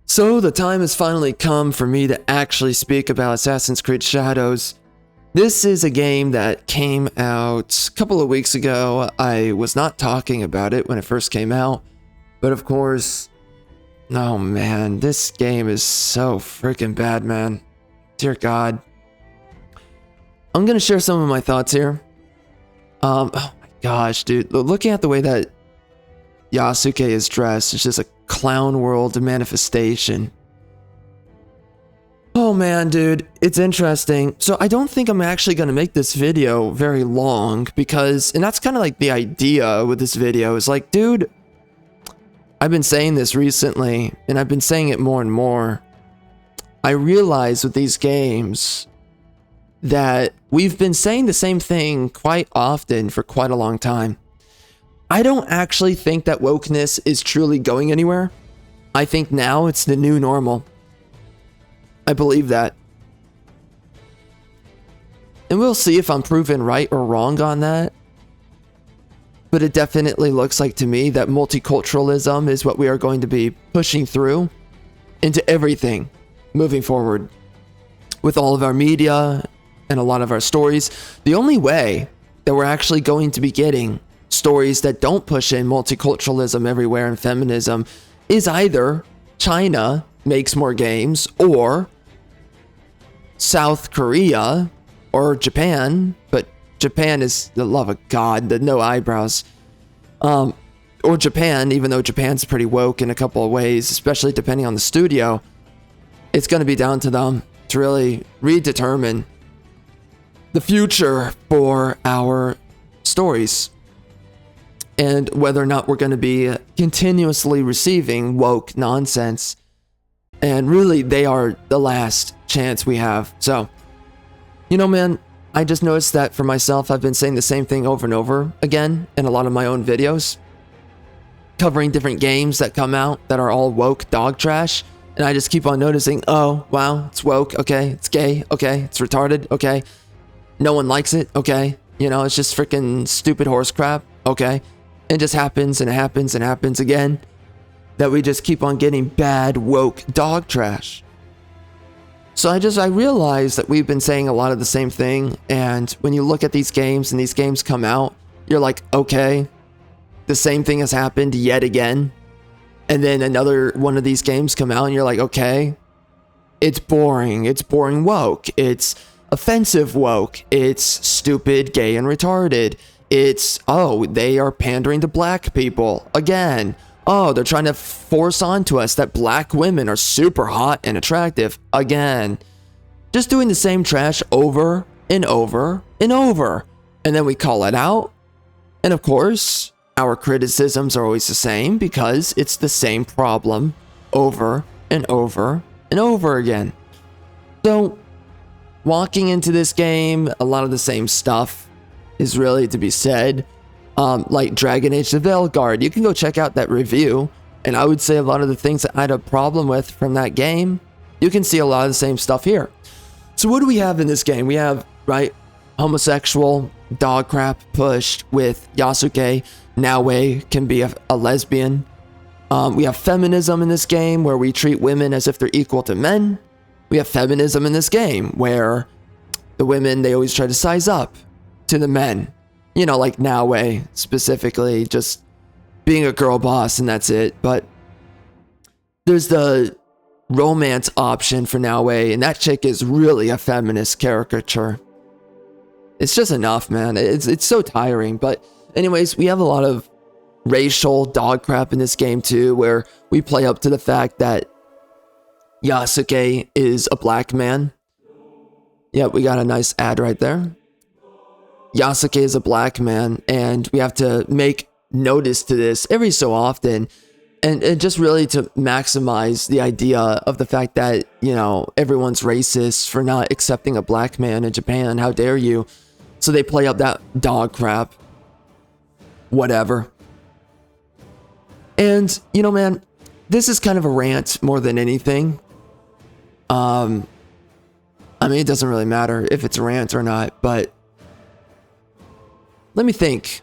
So the time has finally come for me to actually speak about Assassin's Creed Shadows. This is a game that came out a couple of weeks ago. I was not talking about it when it first came out, but of course, oh man, this game is so freaking bad, man. Dear God. I'm gonna share some of my thoughts here. Oh my gosh, dude. Looking at the way that Yasuke is dressed, it's just a clown world manifestation. Oh man, dude, it's interesting. So I don't think I'm actually going to make this video very long because, and that's kind of like the idea with this video is like, dude, I've been saying this recently and I've been saying it more and more. I realize with these games that we've been saying the same thing quite often for quite a long time. I don't actually think that wokeness is truly going anywhere. I think now it's the new normal. I believe that. And we'll see if I'm proven right or wrong on that. But it definitely looks like to me that multiculturalism is what we are going to be pushing through into everything moving forward. With all of our media and a lot of our stories, the only way that we're actually going to be getting stories that don't push in multiculturalism everywhere and feminism is either China makes more games or South Korea or Japan, but Japan is the love of God, the no eyebrows, or Japan, even though Japan's pretty woke in a couple of ways, especially depending on the studio. It's going to be down to them to really redetermine the future for our stories and whether or not we're going to be continuously receiving woke nonsense. And really, they are the last chance we have. So, you know, man, I just noticed that for myself, I've been saying the same thing over and over again in a lot of my own videos, covering different games that come out that are all woke dog trash. And I just keep on noticing, oh, wow, it's woke. Okay, it's gay. Okay, it's retarded. Okay, no one likes it. Okay, you know, it's just freaking stupid horse crap. Okay. It just happens and it happens and happens again that we just keep on getting bad woke dog trash. So I realize that we've been saying a lot of the same thing, and when you look at these games and these games come out, you're like, okay, the same thing has happened yet again. And then another one of these games come out and you're like, okay, it's boring woke, it's offensive woke, it's stupid, gay, and retarded. It's, oh, they are pandering to black people again. Oh, they're trying to force onto us that black women are super hot and attractive again. Just doing the same trash over and over and over. And then we call it out. And of course, our criticisms are always the same because it's the same problem over and over and over again. So, walking into this game, a lot of the same stuff is really to be said. Like Dragon Age the Veilguard, you can go check out that review, and I would say a lot of the things that I had a problem with from that game, you can see a lot of the same stuff here. So what do we have in this game? We have, right, homosexual dog crap pushed with Yasuke. Naoe can be a lesbian. We have feminism in this game where we treat women as if they're equal to men. We have feminism in this game where the women, they always try to size up to the men, you know, like Naoe specifically, just being a girl boss and that's it. But there's the romance option for Naoe, and that chick is really a feminist caricature. It's just enough, man. It's so tiring. But anyways, we have a lot of racial dog crap in this game too, where we play up to the fact that Yasuke is a black man. Yeah, we got a nice ad right there. Yasuke is a black man, and we have to make notice to this every so often, and just really to maximize the idea of the fact that, you know, everyone's racist for not accepting a black man in Japan. How dare you? So they play up that dog crap. Whatever. And, you know, man, this is kind of a rant more than anything. I mean, it doesn't really matter if it's a rant or not, but let me think.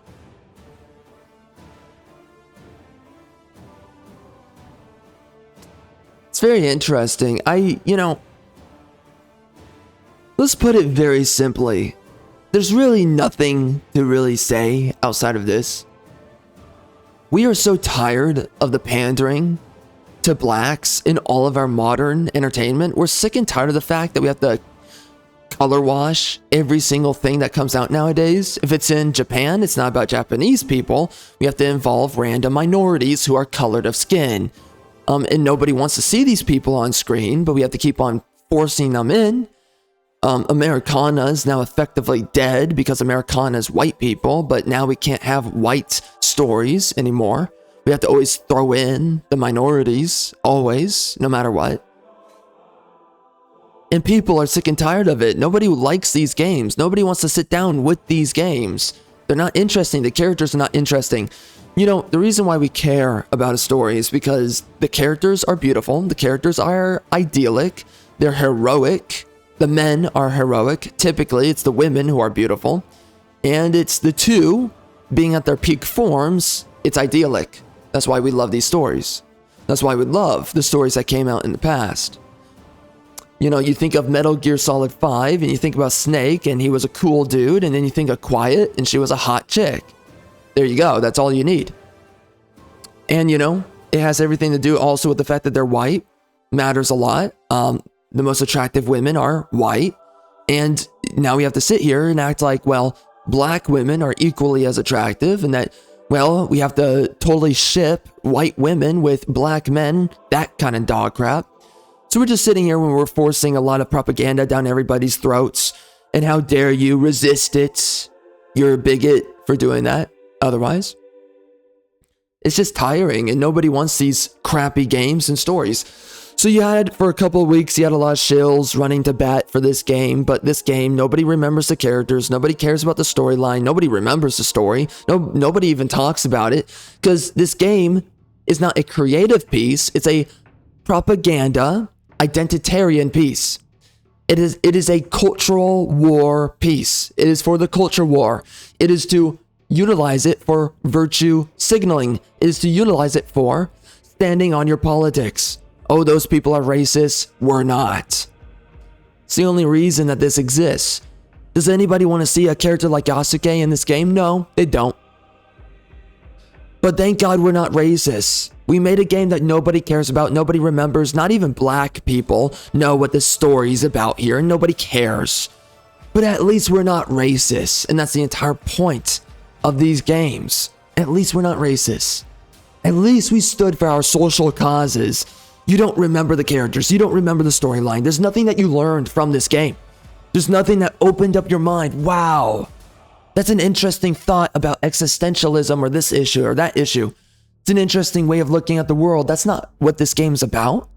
It's very interesting. Let's put it very simply. There's really nothing to really say outside of this. We are so tired of the pandering to blacks in all of our modern entertainment. We're sick and tired of the fact that we have to color wash every single thing that comes out nowadays. If it's in Japan, it's not about Japanese people. We have to involve random minorities who are colored of skin. And nobody wants to see these people on screen, but we have to keep on forcing them in. Americana is now effectively dead because Americana is white people, but now we can't have white stories anymore. We have to always throw in the minorities, always, no matter what. And people are sick and tired of it. Nobody likes these games. Nobody wants to sit down with these games. They're not interesting. The characters are not interesting. You know, the reason why we care about a story is because the characters are beautiful. The characters are idyllic. They're heroic. The men are heroic. Typically, it's the women who are beautiful. And it's the two being at their peak forms. It's idyllic. That's why we love these stories. That's why we love the stories that came out in the past. You know, you think of Metal Gear Solid 5 and you think about Snake and he was a cool dude, and then you think of Quiet and she was a hot chick. There you go. That's all you need. And, you know, it has everything to do also with the fact that they're white. Matters a lot. The most attractive women are white. And now we have to sit here and act like, well, black women are equally as attractive, and that, well, we have to totally ship white women with black men, that kind of dog crap. So we're just sitting here when we're forcing a lot of propaganda down everybody's throats. And how dare you resist it? You're a bigot for doing that. Otherwise, it's just tiring, and nobody wants these crappy games and stories. So you had, for a couple of weeks, you had a lot of shills running to bat for this game, but this game, nobody remembers the characters, nobody cares about the storyline, nobody remembers the story, nobody even talks about it, because this game is not a creative piece, it's a propaganda, identitarian piece. It is a cultural war piece. It is for the culture war. It is to utilize it for virtue signaling. It is to utilize it for standing on your politics. Oh, those people are racist. We're not. It's the only reason that this exists. Does anybody want to see a character like Yasuke in this game? No, they don't. But thank God we're not racist. We made a game that nobody cares about, nobody remembers, not even black people know what the story's about here, and nobody cares. But at least we're not racist, and that's the entire point of these games. At least we're not racist. At least we stood for our social causes. You don't remember the characters, you don't remember the storyline. There's nothing that you learned from this game. There's nothing that opened up your mind. Wow. That's an interesting thought about existentialism or this issue or that issue. It's an interesting way of looking at the world. That's not what this game's about.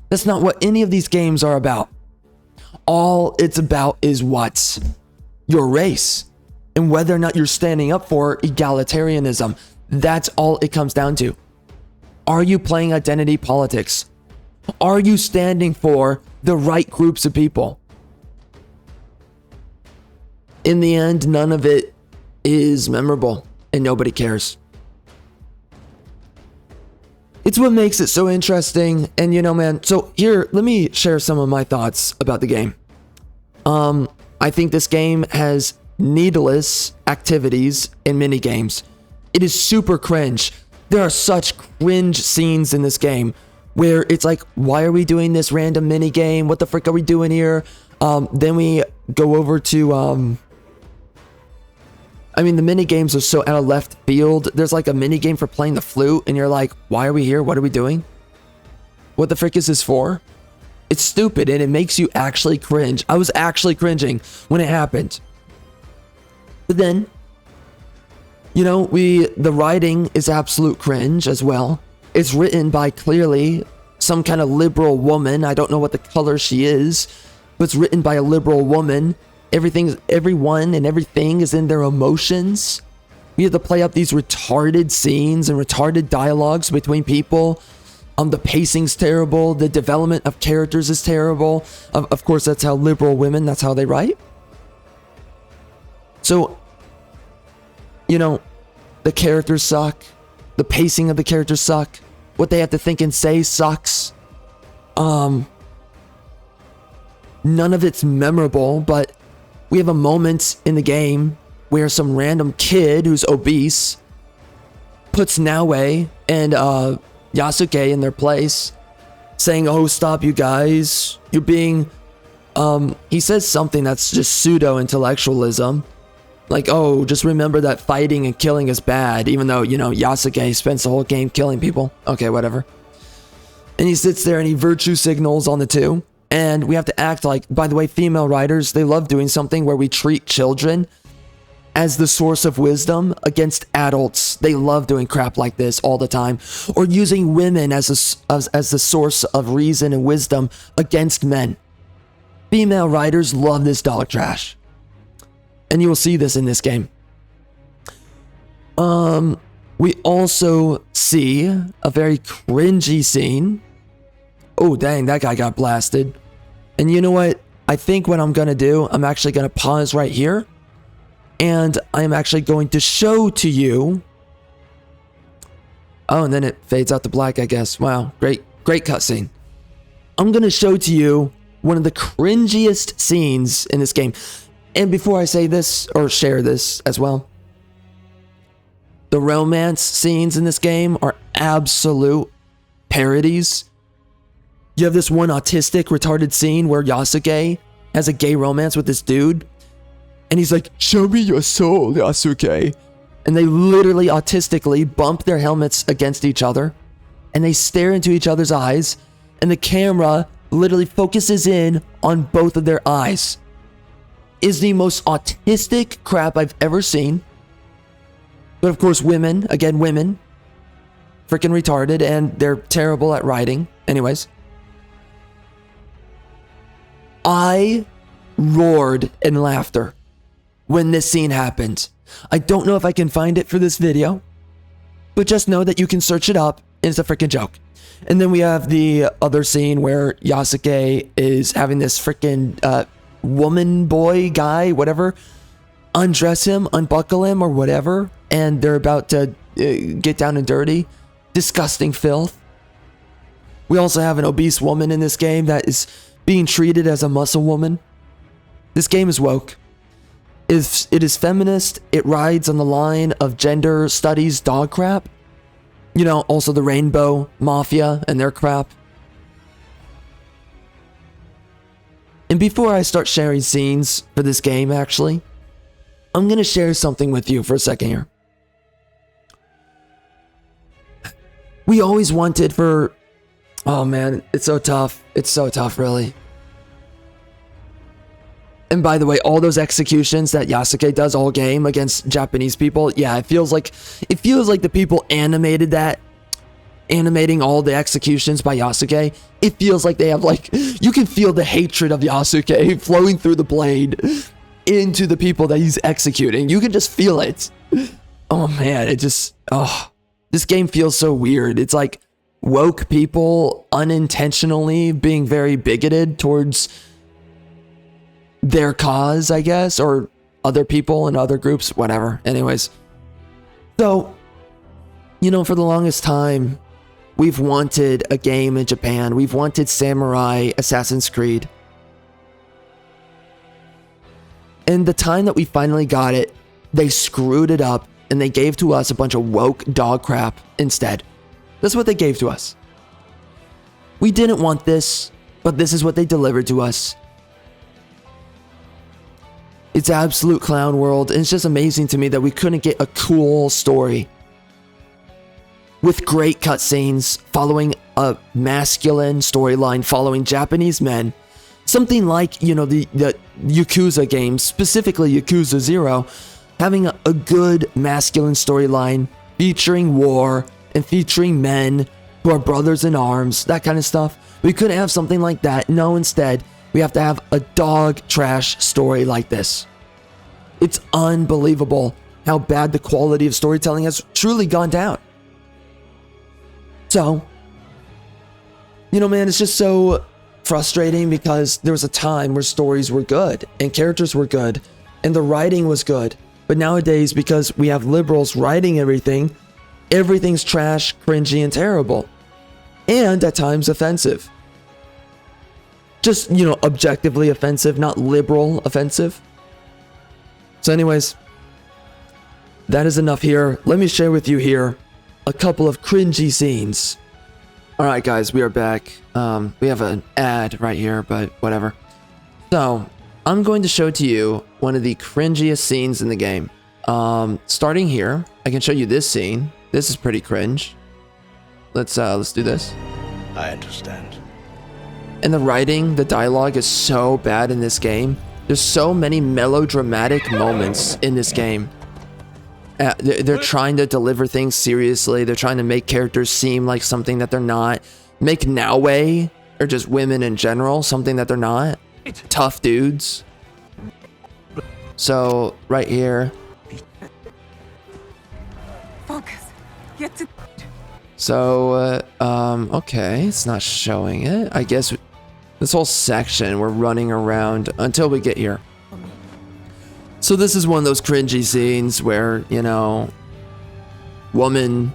That's not what any of these games are about. All it's about is what? Your race. And whether or not you're standing up for egalitarianism. That's all it comes down to. Are you playing identity politics? Are you standing for the right groups of people? In the end, none of it is memorable and nobody cares. It's what makes it so interesting. And you know, man, so here, let me share some of my thoughts about the game. I think this game has needless activities and mini games. It is super cringe. There are such cringe scenes in this game where it's like, why are we doing this random mini game? What the frick are we doing here? Then we go over to, the mini games are so out of left field. There's like a mini game for playing the flute and you're like, why are we here? What are we doing? What the frick is this for? It's stupid and it makes you actually cringe. I was actually cringing when it happened. But then, you know, the writing is absolute cringe as well. It's written by clearly some kind of liberal woman. I don't know what the color she is, but it's written by a liberal woman. Everyone and everything is in their emotions. We have to play up these retarded scenes and retarded dialogues between people. The pacing's terrible. The development of characters is terrible. Of course, that's how liberal women, that's how they write. So, you know, the characters suck. The pacing of the characters suck. What they have to think and say sucks. None of it's memorable, but we have a moment in the game where some random kid who's obese puts Naoe and Yasuke in their place, saying, "Oh, stop, you guys. You're being..." He says something that's just pseudo-intellectualism. Like, "Oh, just remember that fighting and killing is bad," even though, you know, Yasuke spends the whole game killing people. Okay, whatever. And he sits there and he virtue signals on the two. And we have to act like, by the way, female writers, they love doing something where we treat children as the source of wisdom against adults. They love doing crap like this all the time. Or using women as the source of reason and wisdom against men. Female writers love this dog trash. And you will see this in this game. We also see a very cringy scene. Oh, dang, that guy got blasted. And you know what? I think what I'm going to do, I'm actually going to pause right here. And I'm actually going to show to you. Oh, and then it fades out to black, I guess. Wow, great cutscene. I'm going to show to you one of the cringiest scenes in this game. And before I say this, or share this as well, the romance scenes in this game are absolute parodies. You have this one autistic, retarded scene where Yasuke has a gay romance with this dude. And he's like, "Show me your soul, Yasuke." And they literally autistically bump their helmets against each other. And they stare into each other's eyes. And the camera literally focuses in on both of their eyes. Is the most autistic crap I've ever seen. But of course, women, again, women, freaking retarded, and they're terrible at writing. Anyways. I roared in laughter when this scene happened. I don't know if I can find it for this video, but just know that you can search it up. It's a freaking joke. And then we have the other scene where Yasuke is having this freaking woman, boy, guy, whatever, undress him, unbuckle him, or whatever, and they're about to get down and dirty. Disgusting filth. We also have an obese woman in this game that is being treated as a muscle woman. This game is woke. It is feminist. It rides on the line of gender studies dog crap. You know, also the Rainbow Mafia and their crap. And before I start sharing scenes for this game, actually, I'm going to share something with you for a second here. We always wanted for... Oh man, it's so tough. It's so tough, really. And by the way, all those executions that Yasuke does all game against Japanese people, yeah, it feels like the people animated that, animating all the executions by Yasuke. It feels like they have like, you can feel the hatred of Yasuke flowing through the blade into the people that he's executing. You can just feel it. Oh man, this game feels so weird. It's like woke people unintentionally being very bigoted towards their cause, I guess, or other people and other groups, whatever. Anyways, so, you know, for the longest time, we've wanted a game in Japan. We've wanted Samurai Assassin's Creed. And the time that we finally got it, they screwed it up and they gave to us a bunch of woke dog crap instead. That's what they gave to us. We didn't want this, but this is what they delivered to us. It's absolute clown world, and it's just amazing to me that we couldn't get a cool story with great cutscenes following a masculine storyline following Japanese men. Something like, you know, the Yakuza games, specifically Yakuza 0, having a good masculine storyline featuring war and featuring men who are brothers in arms, that kind of stuff. We couldn't have something like that. No, instead, we have to have a dog trash story like this. It's unbelievable how bad the quality of storytelling has truly gone down. So, you know, man, it's just so frustrating because there was a time where stories were good and characters were good and the writing was good. But nowadays, because we have liberals writing everything, everything's trash, cringy, and terrible. And at times offensive. Just, you know, objectively offensive, not liberal offensive. So anyways, that is enough here. Let me share with you here a couple of cringy scenes. All right, guys, we are back. We have an ad right here, but whatever. So I'm going to show to you one of the cringiest scenes in the game. Starting here, I can show you this scene. This is pretty cringe. Let's do this. I understand. And the writing, the dialogue is so bad in this game. There's so many melodramatic moments in this game. They're trying to deliver things seriously. They're trying to make characters seem like something that they're not. Make Naoe, or just women in general, something that they're not. Tough dudes. So, right here. Focus. Get to. So, okay, it's not showing it. I guess this whole section we're running around until we get here. So this is one of those cringy scenes where, you know, woman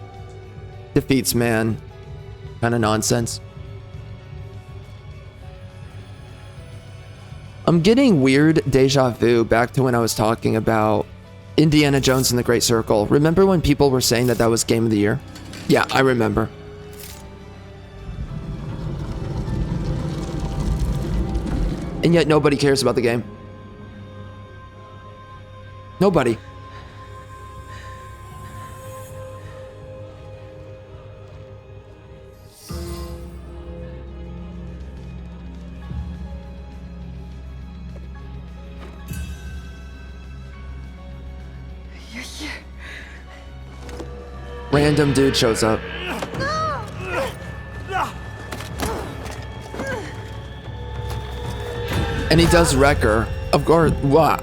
defeats man, kind of nonsense. I'm getting weird deja vu back to when I was talking about Indiana Jones and the Great Circle. Remember when people were saying that that was Game of the Year? Yeah, I remember. And yet nobody cares about the game. Nobody. You're here. Random dude shows up. And he does wreck her. Of course, what?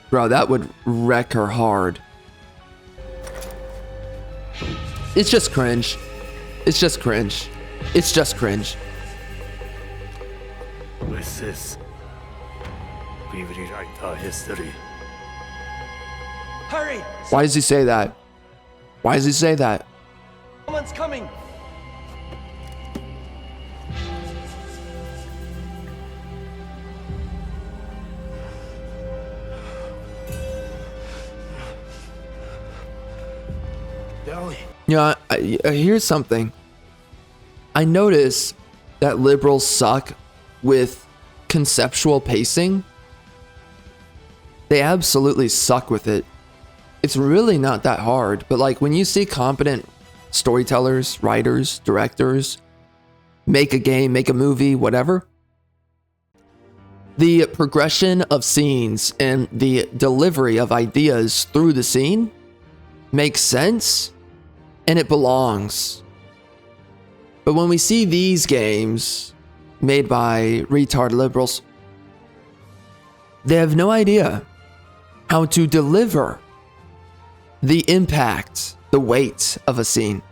Bro, that would wreck her hard. It's just cringe. It's just cringe. It's just cringe. With this, we rewrite our history. Hurry! Why does he say that? Why does he say that? Someone's coming! Yeah, here's something. I notice that liberals suck with conceptual pacing. They absolutely suck with it. It's really not that hard, but like when you see competent storytellers, writers, directors make a game, make a movie, whatever, the progression of scenes and the delivery of ideas through the scene makes sense and it belongs. But when we see these games made by retard liberals, they have no idea how to deliver the impact, the weight of a scene.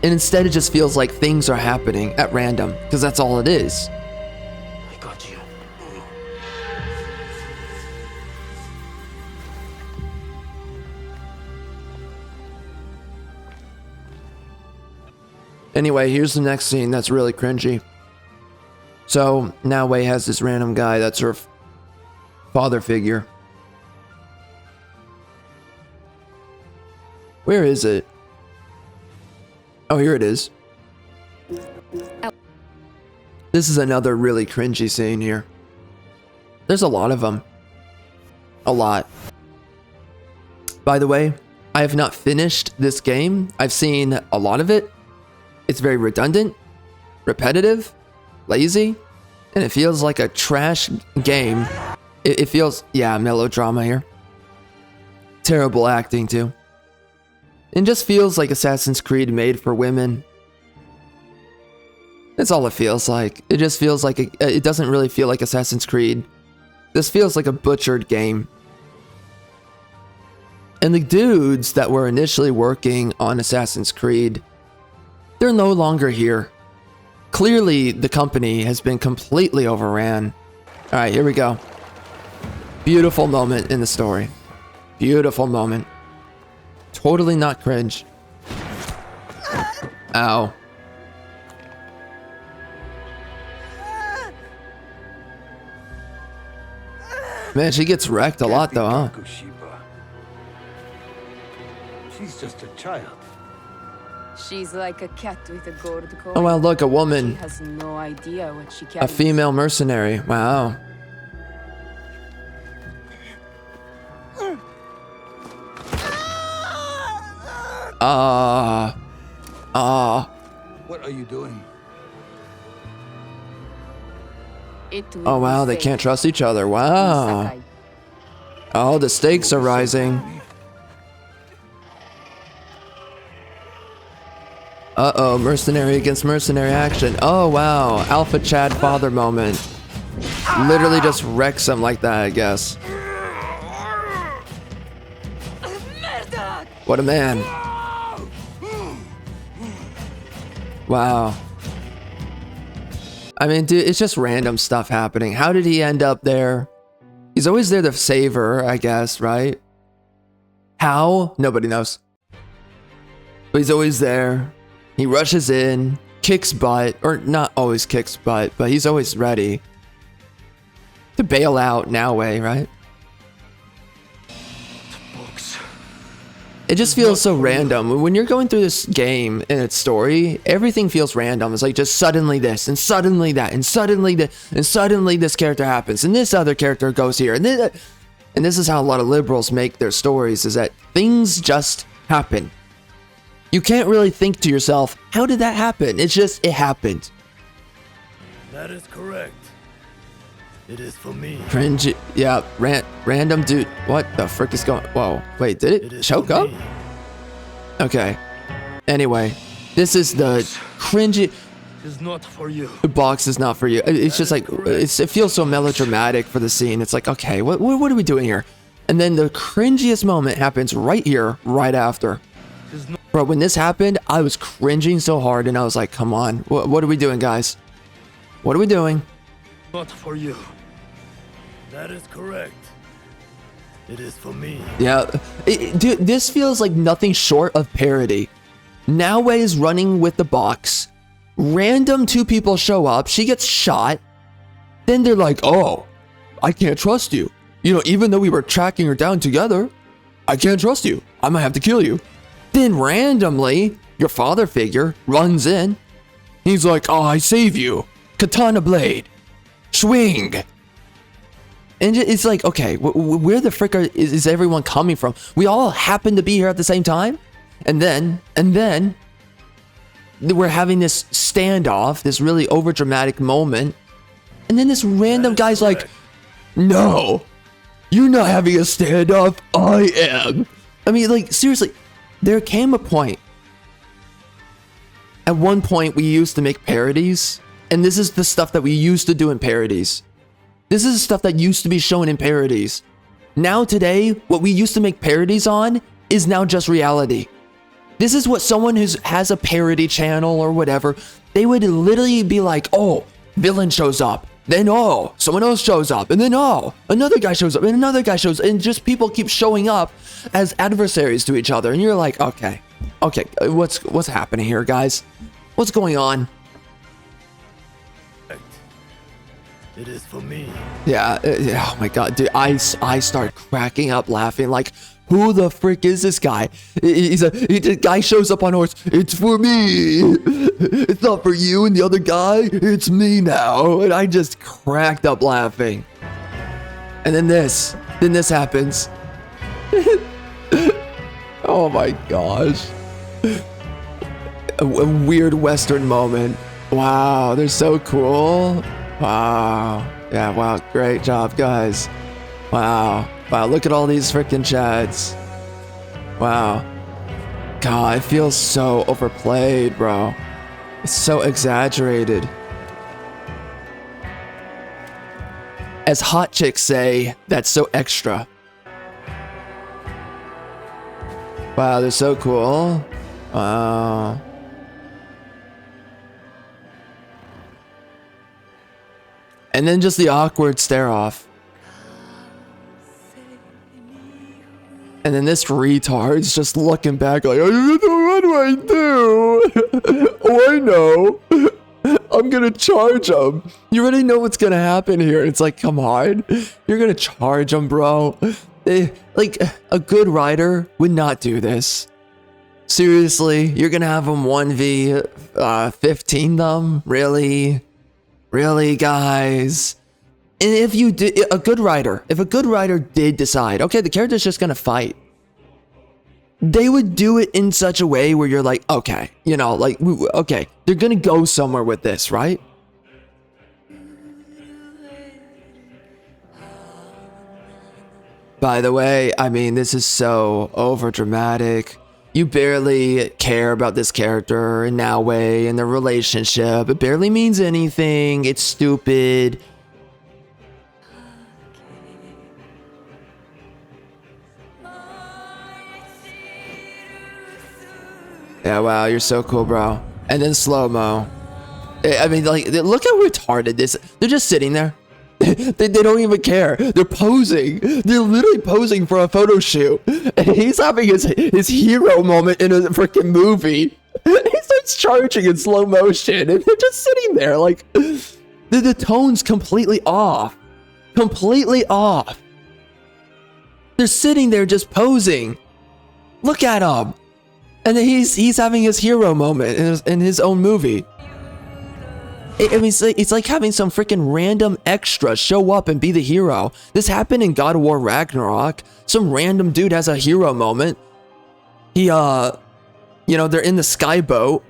And instead it just feels like things are happening at random, because that's all it is. I got you. Anyway, here's the next scene that's really cringy. So, Naoe has this random guy that's her father figure. Where is it? Oh, here it is. This is another really cringy scene here. There's a lot of them. A lot. By the way, I have not finished this game. I've seen a lot of it. It's very redundant, repetitive, lazy, and it feels like a trash game. It feels, yeah, melodrama here. Terrible acting too. It just feels like Assassin's Creed made for women. That's all it feels like. It just feels like, it doesn't really feel like Assassin's Creed. This feels like a butchered game. And the dudes that were initially working on Assassin's Creed, they're no longer here. Clearly, the company has been completely overran. All right, here we go. Beautiful moment in the story. Beautiful moment. Totally not cringe. Ow. Man, she gets wrecked a lot though, huh? She's just a child. She's like a cat with a gold coin. Oh wow, look, a woman. She has no idea what she A carries. female mercenary. Wow. What are you doing? Oh wow, they can't trust each other. Wow. Oh, the stakes are rising. Uh-oh, mercenary against mercenary action. Oh wow, Alpha Chad father moment. Literally just wrecks him like that, I guess. What a man. Wow. I mean, dude, it's just random stuff happening. How did he end up there? He's always there to save her, I guess, right? How? Nobody knows. But he's always there. He rushes in, kicks butt, or not always kicks butt, but he's always ready to bail out Naoe, right? It just feels so random. When you're going through this game and its story, everything feels random. It's like just suddenly this, and suddenly that, and suddenly this, and suddenly this character happens, and this other character goes here, and this is how a lot of liberals make their stories, is that things just happen. You can't really think to yourself, how did that happen? It's just, it happened. That is correct. It is for me. Cringe, yeah, random dude. What the frick is going? Whoa, wait, did it choke up? Okay. Anyway, this is the cringy. It's not for you. The box is not for you. It's just like it feels so melodramatic for the scene. It's like, okay, what are we doing here? And then the cringiest moment happens right here, right after. Bro, when this happened, I was cringing so hard, and I was like, come on, what are we doing, guys? What are we doing? Not for you. That is correct. It is for me. Yeah, dude, this feels like nothing short of parody. Naoe is running with the box. Random two people show up. She gets shot. Then they're like, oh, I can't trust you. You know, even though we were tracking her down together, I can't trust you. I might have to kill you. Then randomly, your father figure runs in. He's like, oh, I save you. Katana blade. Swing. And it's like, okay, where the frick is everyone coming from? We all happen to be here at the same time? And then we're having this standoff, this really overdramatic moment. And then this random guy's like, no, you're not having a standoff, I am. I mean, like, seriously, there came a point. At one point, we used to make parodies. And this is the stuff that we used to do in parodies. This is the stuff that used to be shown in parodies. Now today, what we used to make parodies on is now just reality. This is what someone who has a parody channel or whatever, they would literally be like, oh, villain shows up. Then, oh, someone else shows up. And then, oh, another guy shows up. And another guy shows up. And just people keep showing up as adversaries to each other. And you're like, okay, what's happening here, guys? What's going on? It is for me. Yeah, oh my god, dude, I start cracking up laughing like, who the frick is this guy? The guy shows up on horse, it's for me. It's not for you and the other guy, it's me now. And I just cracked up laughing. And then this happens. Oh my gosh. A weird Western moment. Wow, they're so cool. Wow. Yeah, wow. Great job, guys. Wow. Wow, look at all these freaking chads. Wow. God, it feels so overplayed, bro. It's so exaggerated. As hot chicks say, that's so extra. Wow, they're so cool. Wow. And then just the awkward stare off. And then this retard's just looking back like, what do I do? Oh, I know. I'm gonna charge him. You already know what's gonna happen here. It's like, come on. You're gonna charge him, bro. Like, a good writer would not do this. Seriously, you're gonna have him 1v15 them? Really? Really, guys? And if you did, if a good writer did decide, okay, the character's just gonna fight, they would do it in such a way where you're like, okay, you know, like, okay, they're gonna go somewhere with this, right? By the way, I mean, this is so over dramatic. You barely care about this character in Naoe and their relationship. It barely means anything. It's stupid. Yeah, wow, you're so cool, bro. And then slow-mo. I mean, like, look how retarded this is. They're just sitting there. they don't even care. They're posing. They're literally posing for a photo shoot. And he's having his hero moment in a freaking movie. He starts charging in slow motion. And they're just sitting there, like, the tone's completely off. Completely off. They're sitting there just posing. Look at him. And then he's having his hero moment in his own movie. I mean, it's like having some freaking random extra show up and be the hero. This happened in God of War Ragnarok. Some random dude has a hero moment. He, you know, they're in the skyboat.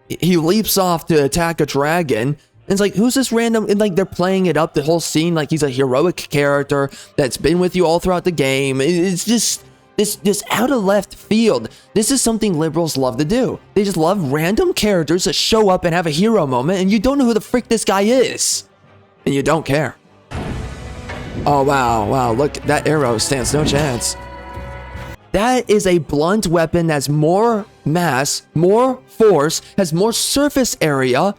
He leaps off to attack a dragon. And it's like, who's this random? And like, they're playing it up, the whole scene, like he's a heroic character that's been with you all throughout the game. It's just... This out of left field. This is something liberals love to do. They just love random characters that show up and have a hero moment, and you don't know who the frick this guy is. And you don't care. Oh, wow, look, that arrow stands no chance. That is a blunt weapon that's more mass, more force, has more surface area.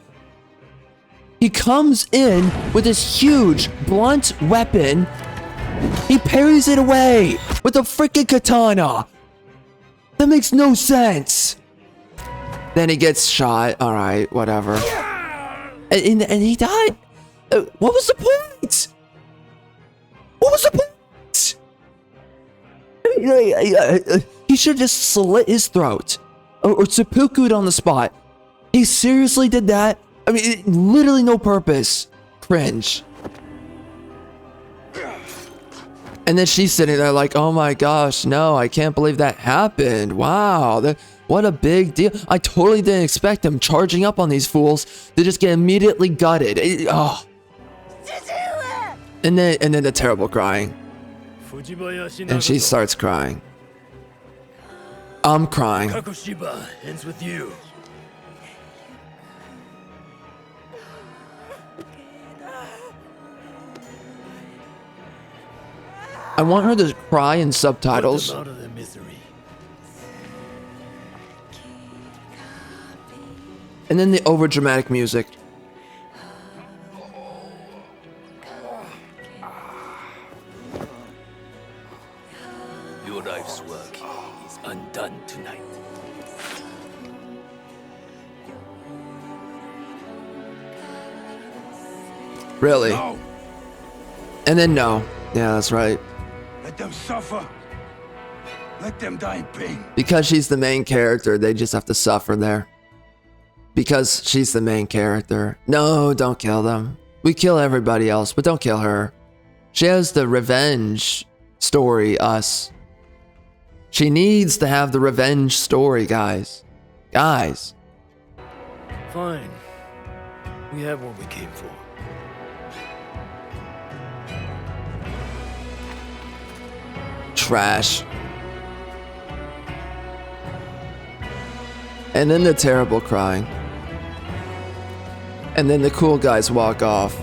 He comes in with this huge blunt weapon. He parries it away with a freaking katana. That makes no sense. Then he gets shot. All right, whatever. And he died. What was the point? What was the point? He should have just slit his throat or seppuku'd on the spot. He seriously did that? I mean, literally no purpose. Cringe. And then she's sitting there like, oh my gosh, no, I can't believe that happened. Wow, what a big deal. I totally didn't expect him charging up on these fools to just get immediately gutted. Oh. And then the terrible crying. And she starts crying. I'm crying. Kakushiba ends with you. I want her to cry in subtitles. Out of their misery. And then the overdramatic music. Your life's work is undone tonight. Really? No. And then no. Yeah, that's right. Let them suffer. Let them die in pain. Because she's the main character, they just have to suffer there. Because she's the main character. No, don't kill them. We kill everybody else, but don't kill her. She has the revenge story, us. She needs to have the revenge story, guys. Guys. Fine. We have what we came for. Trash. And then the terrible crying. And then the cool guys walk off.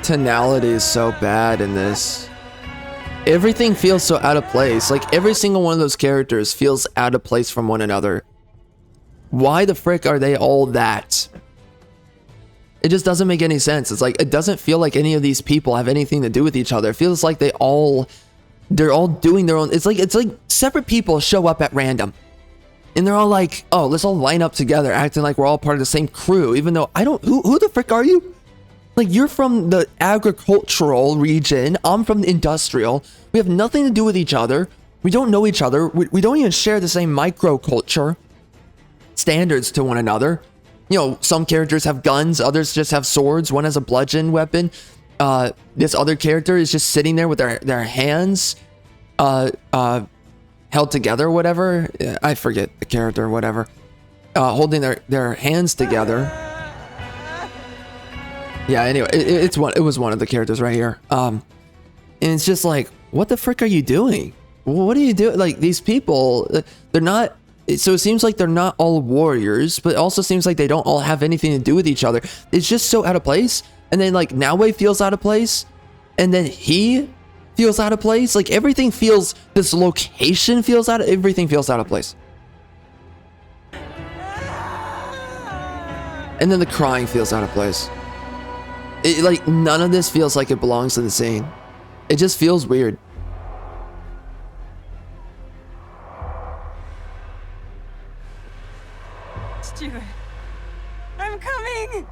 Tonality is so bad in this. Everything feels so out of place. Like every single one of those characters feels out of place from one another. Why the frick are they all that? It just doesn't make any sense. It's like, it doesn't feel like any of these people have anything to do with each other. It feels like they're all doing their own. It's like separate people show up at random. And they're all like, oh, let's all line up together, acting like we're all part of the same crew, even though I don't, who the frick are you? Like, you're from the agricultural region, I'm from the industrial. We have nothing to do with each other. We don't know each other. We don't even share the same microculture standards to one another. You know, some characters have guns, others just have swords. One has a bludgeon weapon. This other character is just sitting there with their hands held together, whatever. I forget the character, whatever. Holding their hands together. Yeah, anyway, it was one of the characters right here. And it's just like, what the frick are you doing? What are you doing? Like, these people, they're not, so it seems like they're not all warriors, but it also seems like they don't all have anything to do with each other. It's just so out of place. And then, like, Naoe feels out of place. And then he feels out of place. Like, everything feels, this location feels out of, everything feels out of place. And then the crying feels out of place. Like, none of this feels like it belongs to the scene. It just feels weird. Stuart, I'm coming!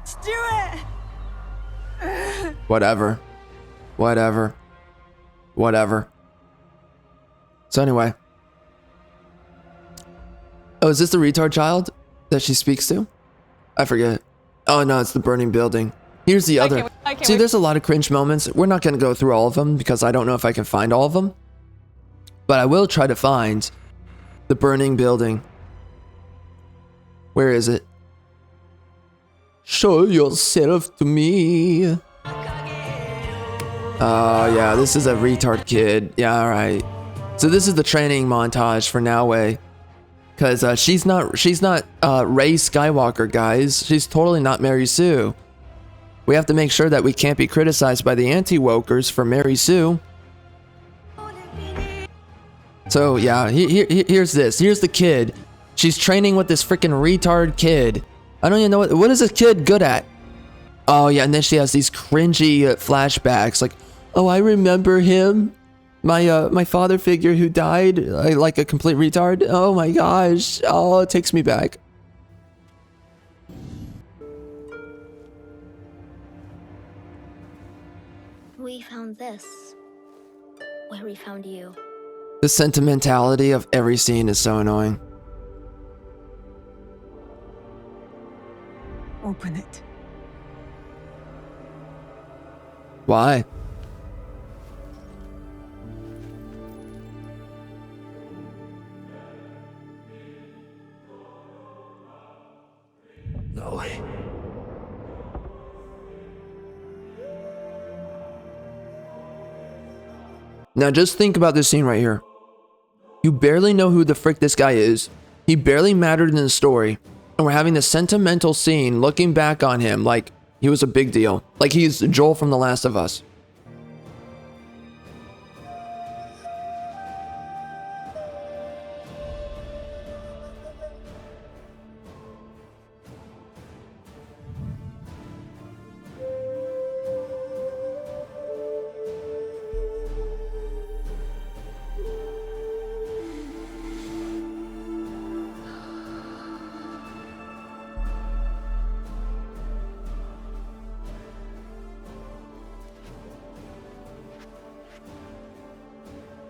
Stuart! Whatever. So anyway. Oh, is this the retard child that she speaks to? I forget. Oh no, it's the burning building. Here's the other. See, there's a lot of cringe moments. We're not going to go through all of them because I don't know if I can find all of them. But I will try to find the burning building. Where is it? Show yourself to me. Oh yeah, this is a retard kid. Yeah, alright. So this is the training montage for Naoe. Because she's not Rey Skywalker, guys. She's totally not Mary Sue. We have to make sure that we can't be criticized by the anti-wokers for Mary Sue. So yeah, here's this. Here's the kid. She's training with this freaking retard kid. I don't even know what is this kid good at? Oh yeah, and then she has these cringy flashbacks like, oh, I remember him. My father figure who died like a complete retard. Oh my gosh. Oh, it takes me back. We found this where we found you. The sentimentality of every scene is so annoying. Open it. Why? No way. Now just think about this scene right here. You barely know who the frick this guy is. He barely mattered in the story. And we're having this sentimental scene looking back on him like he was a big deal. Like he's Joel from The Last of Us.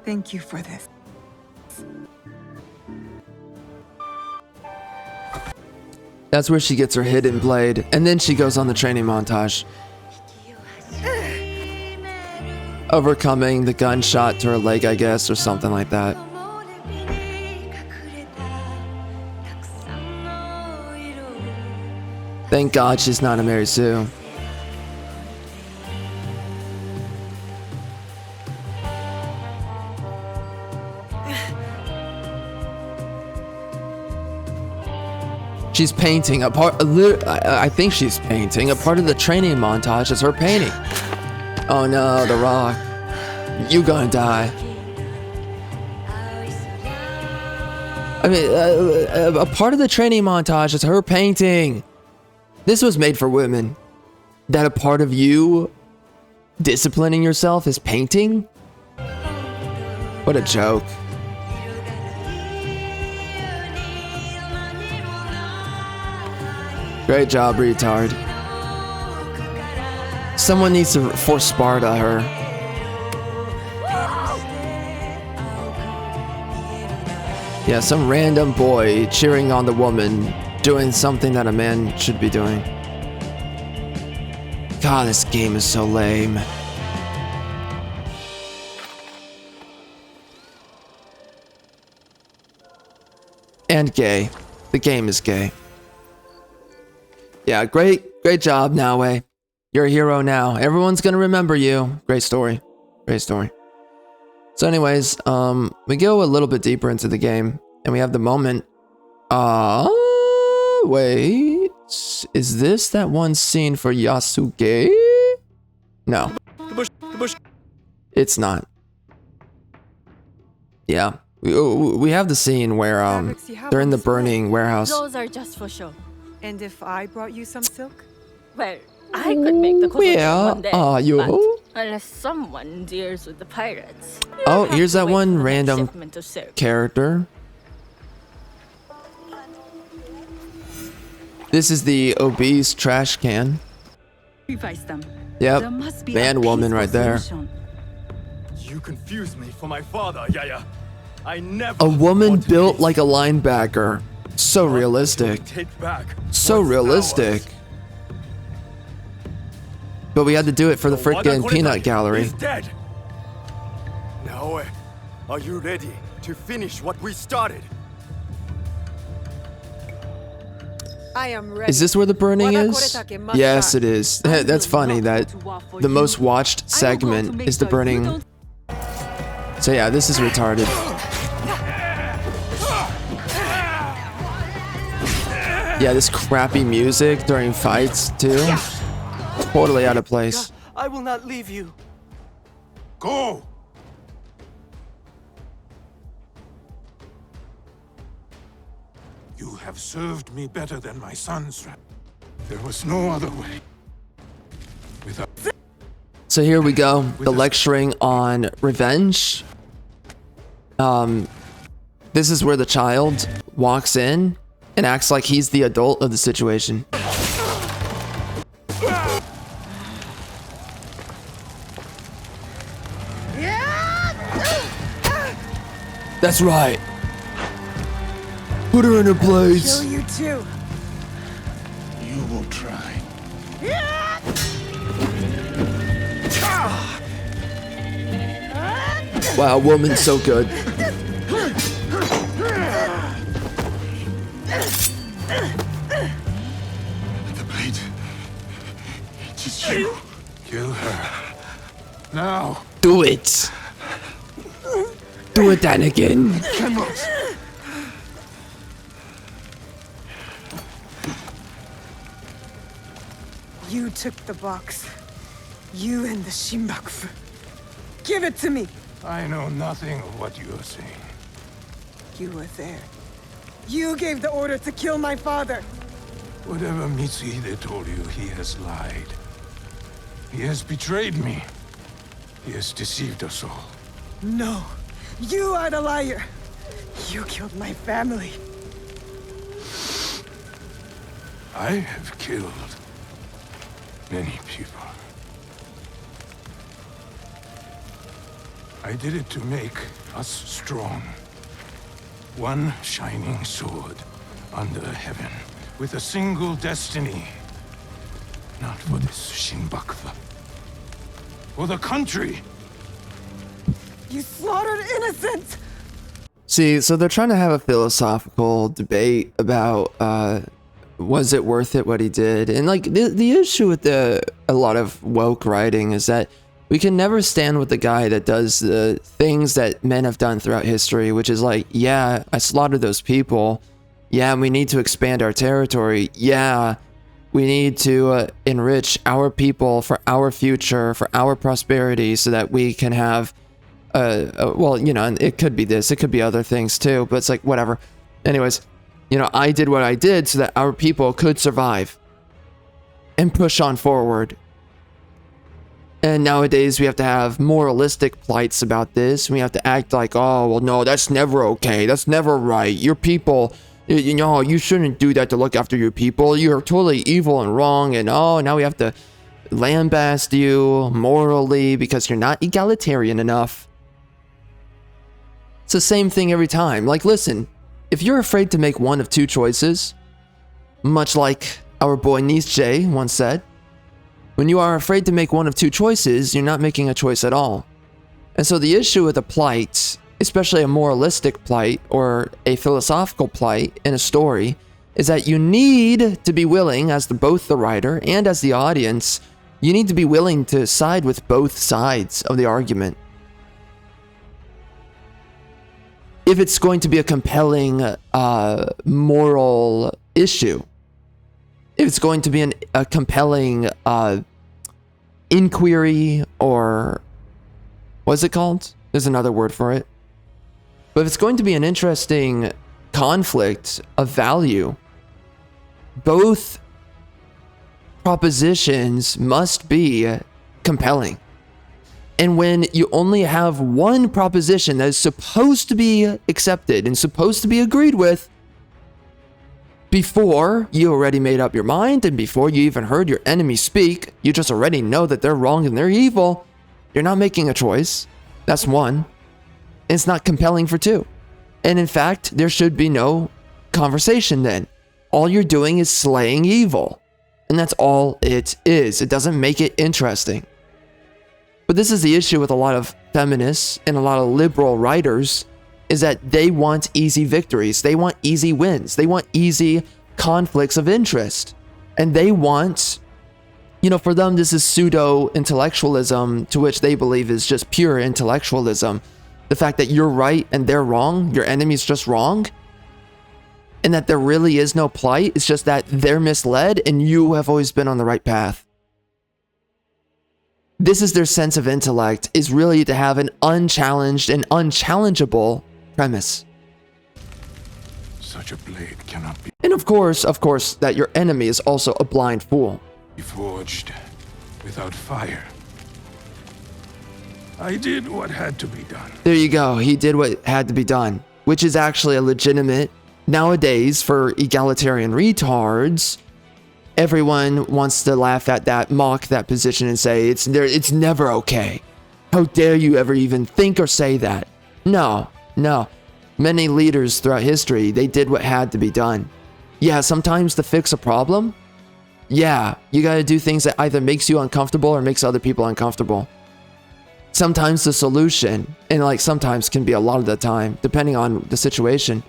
Thank you for this. That's where she gets her hidden blade. And then she goes on the training montage. Overcoming the gunshot to her leg, I guess, or something like that. Thank God she's not a Mary Sue. She's painting a part. I think she's painting a part of the training montage. Is her painting? Oh no, The Rock. You gonna die. I mean, a part of the training montage is her painting. This was made for women. that a part of you disciplining yourself is painting? What a joke. Great job, retard. Someone needs to force Sparta her. Yeah, some random boy cheering on the woman doing something that a man should be doing. God, this game is so lame. And gay. The game is gay. Yeah, great job, Naoe. You're a hero now. Everyone's gonna remember you. Great story. Great story. So anyways, we go a little bit deeper into the game, and we have the moment. Wait. Is this that one scene for Yasuke? No. It's not. Yeah. We have the scene where they're in the burning warehouse. Those are just for show. And if I brought you some silk? Well, I could make the Where one day, are you? but unless someone deals with the pirates. Oh, here's that one random character. This is the obese trash can. Yep, man, woman right there. You confuse me for my father, Yaya. I never. A woman wanted built peace. like a linebacker. So realistic. Take back So what's realistic. ours. But we had to do it for the The freaking Wada peanut Koretake gallery. is dead. Naoe, are you ready to finish what we started? I am ready. Is this where the burning Wada is? Koretake must Yes, die. it is. That's funny that the most watched segment is the burning. So yeah, this is retarded. Yeah, this crappy music during fights too. Totally out of place. I will not leave you. Go! You have served me better than my sons. There was no other way. Without... So here we go, the lecturing on revenge. This is where the child walks in and acts like he's the adult of the situation. That's right. Put her in her place. Kill you too. You will try. Wow, woman's so good. The blade. It is you. Kill her. Now. Do it. Do it then again. Cannot. You took the box. You and the Shinbakufu. Give it to me. I know nothing of what you are saying. You were there. You gave the order to kill my father. Whatever Mitsuhide told you, he has lied. He has betrayed me. He has deceived us all. No. You are the liar. You killed my family. I have killed many people. I did it to make us strong. One shining sword under heaven, with a single destiny. Not for this Shinbakufu. For the country! You slaughtered innocents! See, so they're trying to have a philosophical debate about was it worth it what he did? And like the issue with a lot of woke writing is that we can never stand with the guy that does the things that men have done throughout history, which is like, yeah, I slaughtered those people. Yeah, we need to expand our territory. Yeah, we need to enrich our people for our future, for our prosperity, so that we can have, well, you know, and it could be this, it could be other things too, but it's like, whatever. Anyways, you know, I did what I did so that our people could survive. and push on forward. And nowadays we have to have moralistic plights about this. We have to act like, oh, well, no, that's never okay. That's never right. Your people, you know, you shouldn't do that to look after your people. You're totally evil and wrong. And oh, now we have to lambast you morally because you're not egalitarian enough. It's the same thing every time. Like, listen, if you're afraid to make one of two choices, much like our boy Nietzsche once said, when you are afraid to make one of two choices, you're not making a choice at all. And so the issue with a plight, especially a moralistic plight or a philosophical plight in a story, is that you need to be willing, as both the writer and as the audience, you need to be willing to side with both sides of the argument. If it's going to be a compelling moral issue, if it's going to be a compelling inquiry, or what's it called? There's another word for it. But if it's going to be an interesting conflict of value, both propositions must be compelling. And when you only have one proposition that is supposed to be accepted and supposed to be agreed with, before you already made up your mind and before you even heard your enemy speak, you just already know that they're wrong and they're evil, you're not making a choice. That's one. And it's not compelling for two. And in fact, there should be no conversation then. All you're doing is slaying evil. And that's all it is. It doesn't make it interesting. But this is the issue with a lot of feminists and a lot of liberal writers, is that they want easy victories. They want easy wins. They want easy conflicts of interest. And they want, you know, for them, this is pseudo-intellectualism, to which they believe is just pure intellectualism. The fact that you're right and they're wrong, your enemy's just wrong, and that there really is no plight. It's just that they're misled and you have always been on the right path. This is their sense of intellect, is really to have an unchallenged and unchallengeable premise. Such a blade cannot And of course, that your enemy is also a blind fool. be forged without fire. I did what had to be done. There you go. He did what had to be done, which is actually a legitimate, nowadays for egalitarian retards, everyone wants to laugh at that, mock that position and say it's never okay. How dare you ever even think or say that? No. Many leaders throughout history, they did what had to be done. Yeah, sometimes to fix a problem, yeah, you gotta do things that either makes you uncomfortable or makes other people uncomfortable. Sometimes the solution, and like sometimes can be a lot of the time, depending on the situation.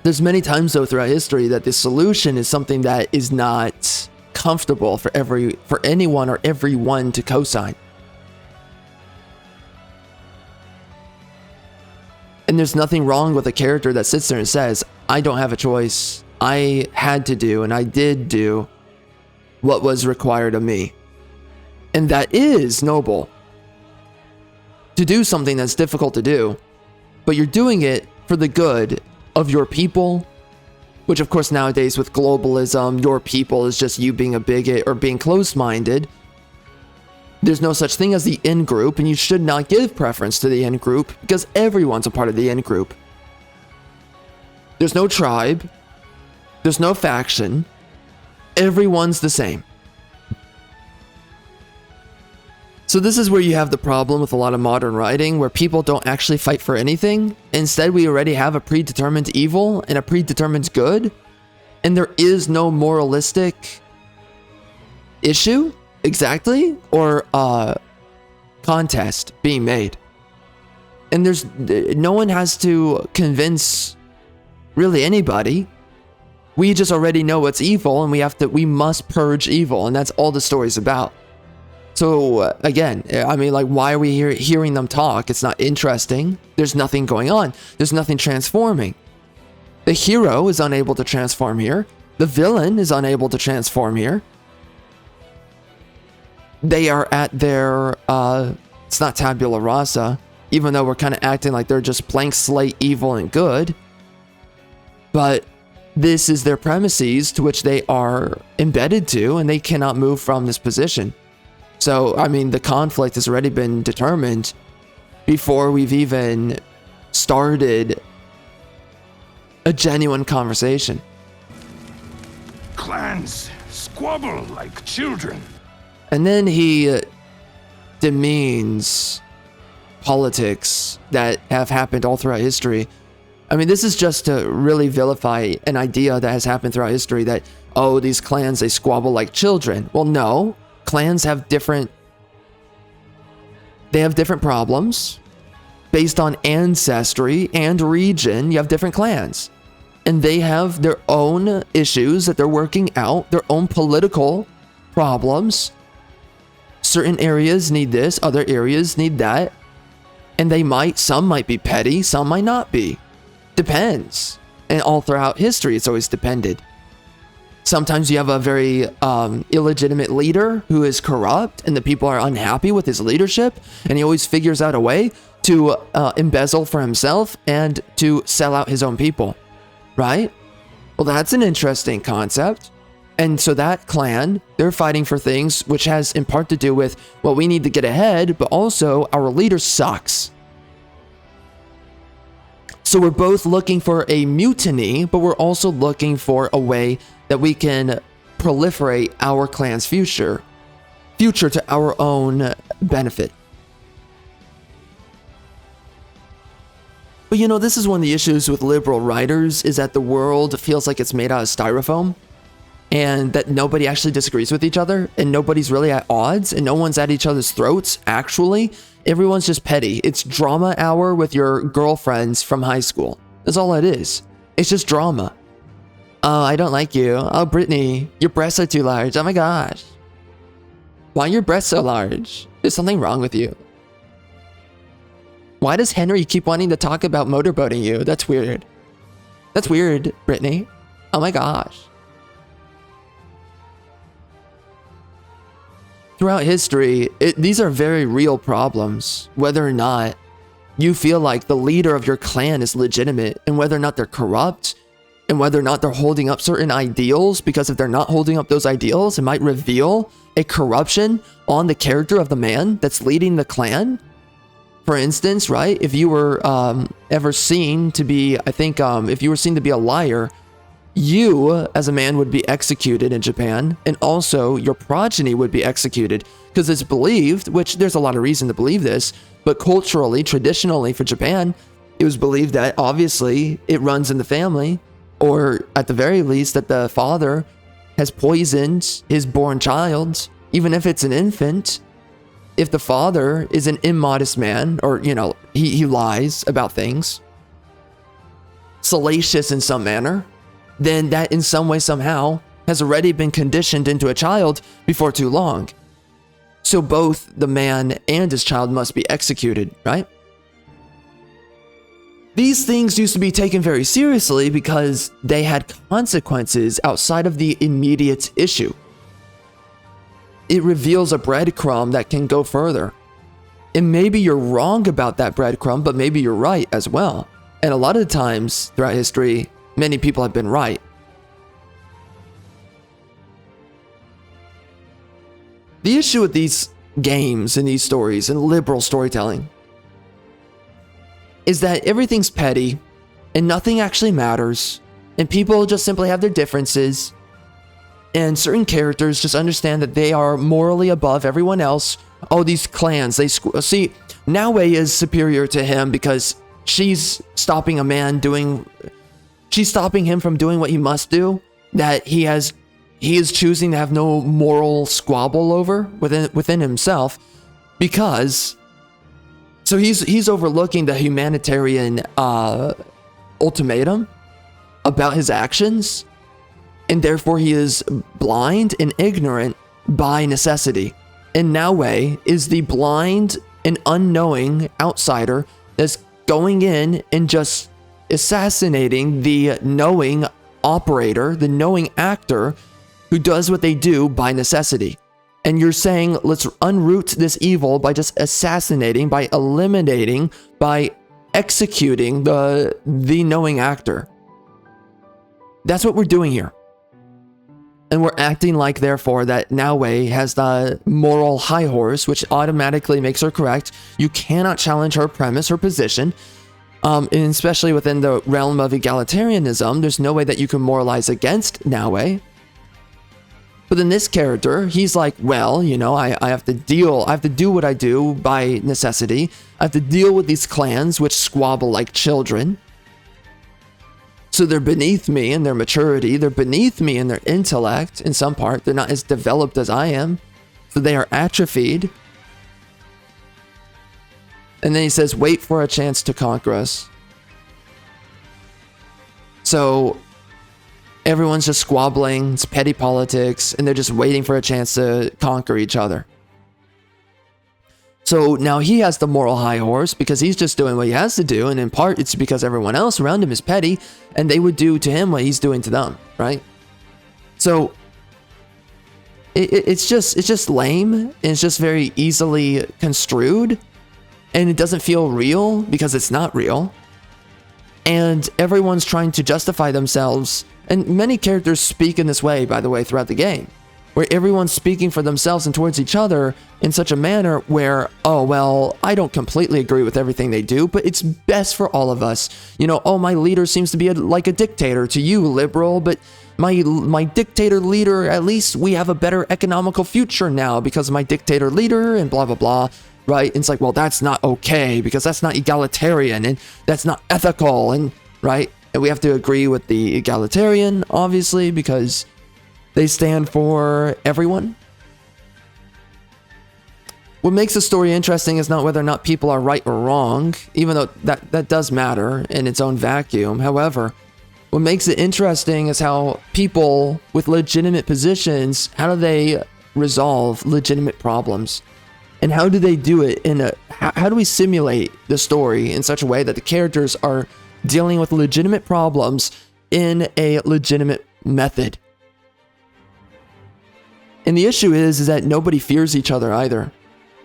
There's many times though throughout history that the solution is something that is not comfortable for anyone or everyone to co-sign. And there's nothing wrong with a character that sits there and says, I don't have a choice. I had to do and I did do what was required of me. And that is noble. To do something that's difficult to do, but you're doing it for the good of your people, which of course nowadays with globalism, your people is just you being a bigot or being closed-minded. There's no such thing as the in-group, and you should not give preference to the in-group because everyone's a part of the in-group. There's no tribe. There's no faction. Everyone's the same. So this is where you have the problem with a lot of modern writing, where people don't actually fight for anything. Instead, we already have a predetermined evil and a predetermined good, and there is no moralistic issue, exactly, or contest being made. And there's no one has to convince really anybody. We just already know what's evil, and we must purge evil, and that's all the story's about. So again, I mean, like, why are we hearing them talk? It's not interesting. There's nothing going on. There's nothing transforming. The hero is unable to transform here. The villain is unable to transform here. They are at their, it's not tabula rasa, even though we're kind of acting like they're just blank slate evil and good. But this is their premises to which they are embedded to, and they cannot move from this position. So, I mean, the conflict has already been determined before we've even started a genuine conversation. Clans squabble like children. And then he demeans politics that have happened all throughout history. I mean, this is just to really vilify an idea that has happened throughout history that, oh, these clans, they squabble like children. Well, no. Clans have different problems based on ancestry and region. You have different clans, and they have their own issues that they're working out, their own political problems. Certain areas need this, other areas need that, and some might be petty, some might not be. Depends. And all throughout history, it's always depended. Sometimes you have a very illegitimate leader who is corrupt, and the people are unhappy with his leadership, and he always figures out a way to embezzle for himself and to sell out his own people, right? Well, that's an interesting concept. And so that clan, they're fighting for things which has in part to do with, well, we need to get ahead, but also our leader sucks. So we're both looking for a mutiny, but we're also looking for a way that we can proliferate our clan's future to our own benefit. But you know, this is one of the issues with liberal writers, is that the world feels like it's made out of styrofoam, and that nobody actually disagrees with each other, and nobody's really at odds, and no one's at each other's throats, actually. Everyone's just petty. It's drama hour with your girlfriends from high school. That's all it is. It's just drama. Oh, I don't like you. Oh, Brittany, your breasts are too large. Oh my gosh. Why are your breasts so large? There's something wrong with you. Why does Henry keep wanting to talk about motorboating you? That's weird. That's weird, Brittany. Oh my gosh. Throughout history, these are very real problems, whether or not you feel like the leader of your clan is legitimate, and whether or not they're corrupt, and whether or not they're holding up certain ideals, because if they're not holding up those ideals, it might reveal a corruption on the character of the man that's leading the clan. For instance, right, if you were ever seen to be, if you were seen to be a liar, you, as a man, would be executed in Japan, and also your progeny would be executed, because it's believed, which there's a lot of reason to believe this, but culturally, traditionally for Japan, it was believed that obviously it runs in the family, or at the very least that the father has poisoned his born child, even if it's an infant. If the father is an immodest man, or, you know, he lies about things, salacious in some manner, then that in some way, somehow, has already been conditioned into a child before too long. So both the man and his child must be executed, right? These things used to be taken very seriously because they had consequences outside of the immediate issue. It reveals a breadcrumb that can go further. And maybe you're wrong about that breadcrumb, but maybe you're right as well. And a lot of the times throughout history, many people have been right. The issue with these games and these stories and liberal storytelling is that everything's petty and nothing actually matters, and people just simply have their differences, and certain characters just understand that they are morally above everyone else. Oh, these clans, see, Naoe is superior to him because she's stopping she's stopping him from doing what he must do, that he is choosing to have no moral squabble over within himself, because so he's overlooking the humanitarian ultimatum about his actions, and therefore he is blind and ignorant by necessity. And Naoe is the blind and unknowing outsider that's going in and just assassinating the knowing operator, the knowing actor who does what they do by necessity. And you're saying, let's unroot this evil by just assassinating, by eliminating, by executing the knowing actor. that's what we're doing here. And we're acting like, therefore, that Naoe has the moral high horse, which automatically makes her correct. You cannot challenge her premise, her position. And especially within the realm of egalitarianism, there's no way that you can moralize against Naoe. But in this character, he's like, well, you know, I have to do what I do by necessity. I have to deal with these clans which squabble like children. So they're beneath me in their maturity. They're beneath me in their intellect in some part. They're not as developed as I am. So they are atrophied. And then he says, wait for a chance to conquer us. So everyone's just squabbling. It's petty politics. And they're just waiting for a chance to conquer each other. So now he has the moral high horse because he's just doing what he has to do. And in part, it's because everyone else around him is petty. And they would do to him what he's doing to them, right? So it's just lame. And it's just very easily construed. And it doesn't feel real because it's not real. And everyone's trying to justify themselves. And many characters speak in this way, by the way, throughout the game. Where everyone's speaking for themselves and towards each other in such a manner where, oh, well, I don't completely agree with everything they do, but it's best for all of us. You know, oh, my leader seems to be like a dictator to you, liberal, but my dictator leader, at least we have a better economical future now because of my dictator leader and blah, blah, blah, right? And it's like, well, that's not okay because that's not egalitarian and that's not ethical, and right? And we have to agree with the egalitarian, obviously, because they stand for everyone. What makes the story interesting is not whether or not people are right or wrong, even though that does matter in its own vacuum. However, what makes it interesting is how people with legitimate positions, how do they resolve legitimate problems? And how do they do it how do we simulate the story in such a way that the characters are dealing with legitimate problems in a legitimate method? And the issue is that nobody fears each other either,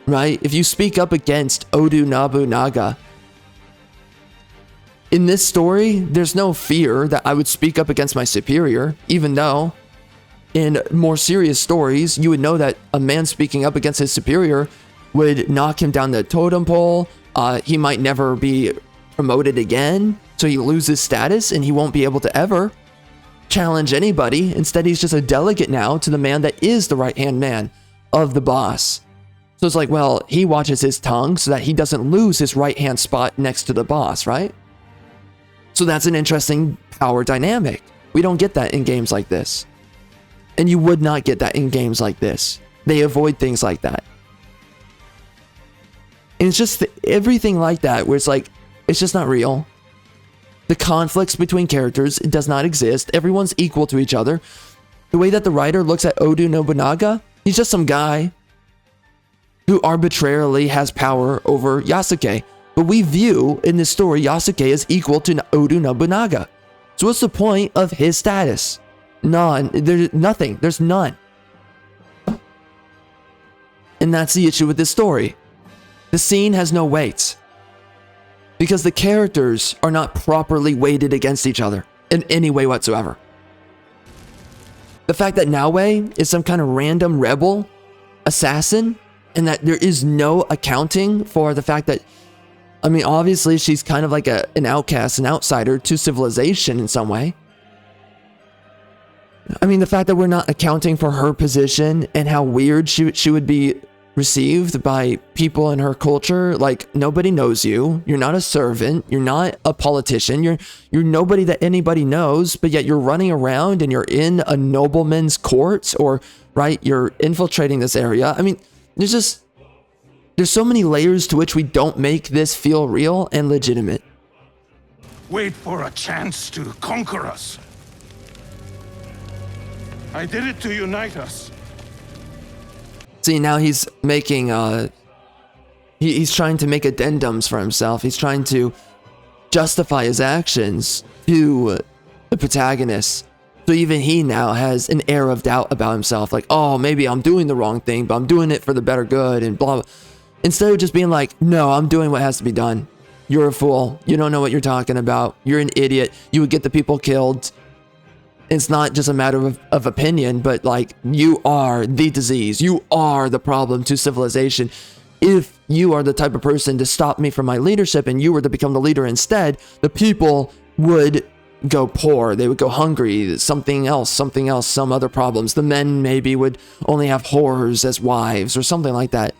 right? If you speak up against Oda Nobunaga, in this story, there's no fear that I would speak up against my superior, even though in more serious stories, you would know that a man speaking up against his superior would knock him down the totem pole. He might never be promoted again, so he loses status and he won't be able to ever challenge anybody. Instead, he's just a delegate now to the man that is the right-hand man of the boss. So it's like, well, he watches his tongue so that he doesn't lose his right-hand spot next to the boss, right? So that's an interesting power dynamic. We don't get that in games like this. And you would not get that in games like this. They avoid things like that. And it's just everything like that where it's like, it's just not real. The conflicts between characters, it does not exist. Everyone's equal to each other. The way that the writer looks at Oda Nobunaga, he's just some guy who arbitrarily has power over Yasuke. But we view in this story Yasuke as equal to Oda Nobunaga. So what's the point of his status? None. There's nothing. There's none. And that's the issue with this story. The scene has no weight. Because the characters are not properly weighted against each other in any way whatsoever. The fact that Naoe is some kind of random rebel, assassin, and that there is no accounting for the fact that, I mean, obviously she's kind of like an outcast, an outsider to civilization in some way. I mean, the fact that we're not accounting for her position and how weird she would be received by people in her culture. Like, nobody knows you. You're not a servant. You're not a politician. You're nobody that anybody knows, but yet you're running around and you're in a nobleman's court, or, right, you're infiltrating this area. I mean, there's so many layers to which we don't make this feel real and legitimate. Wait for a chance to conquer us. I did it to unite us. See, now he's making, he's trying to make addendums for himself. He's trying to justify his actions to the protagonist. So even he now has an air of doubt about himself. Like, oh, maybe I'm doing the wrong thing, but I'm doing it for the better good and blah, blah. Instead of just being like, no, I'm doing what has to be done. You're a fool. You don't know what you're talking about. You're an idiot. You would get the people killed. It's not just a matter of opinion, but like, you are the disease. You are the problem to civilization. If you are the type of person to stop me from my leadership and you were to become the leader instead, the people would go poor. They would go hungry. Something else, some other problems. The men maybe would only have whores as wives or something like that.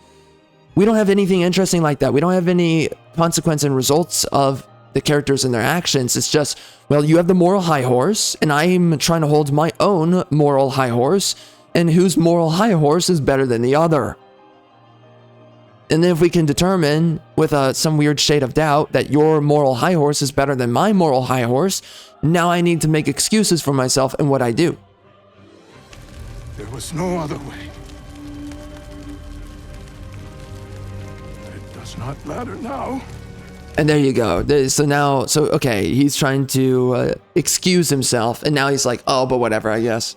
We don't have anything interesting like that. We don't have any consequence and results of the characters and their actions. It's just, well, you have the moral high horse, and I'm trying to hold my own moral high horse, and whose moral high horse is better than the other. And then if we can determine with some weird shade of doubt that your moral high horse is better than my moral high horse, now I need to make excuses for myself and what I do. There was no other way. It does not matter now. And there you go. Okay, he's trying to excuse himself, and now he's like, oh, but whatever, I guess.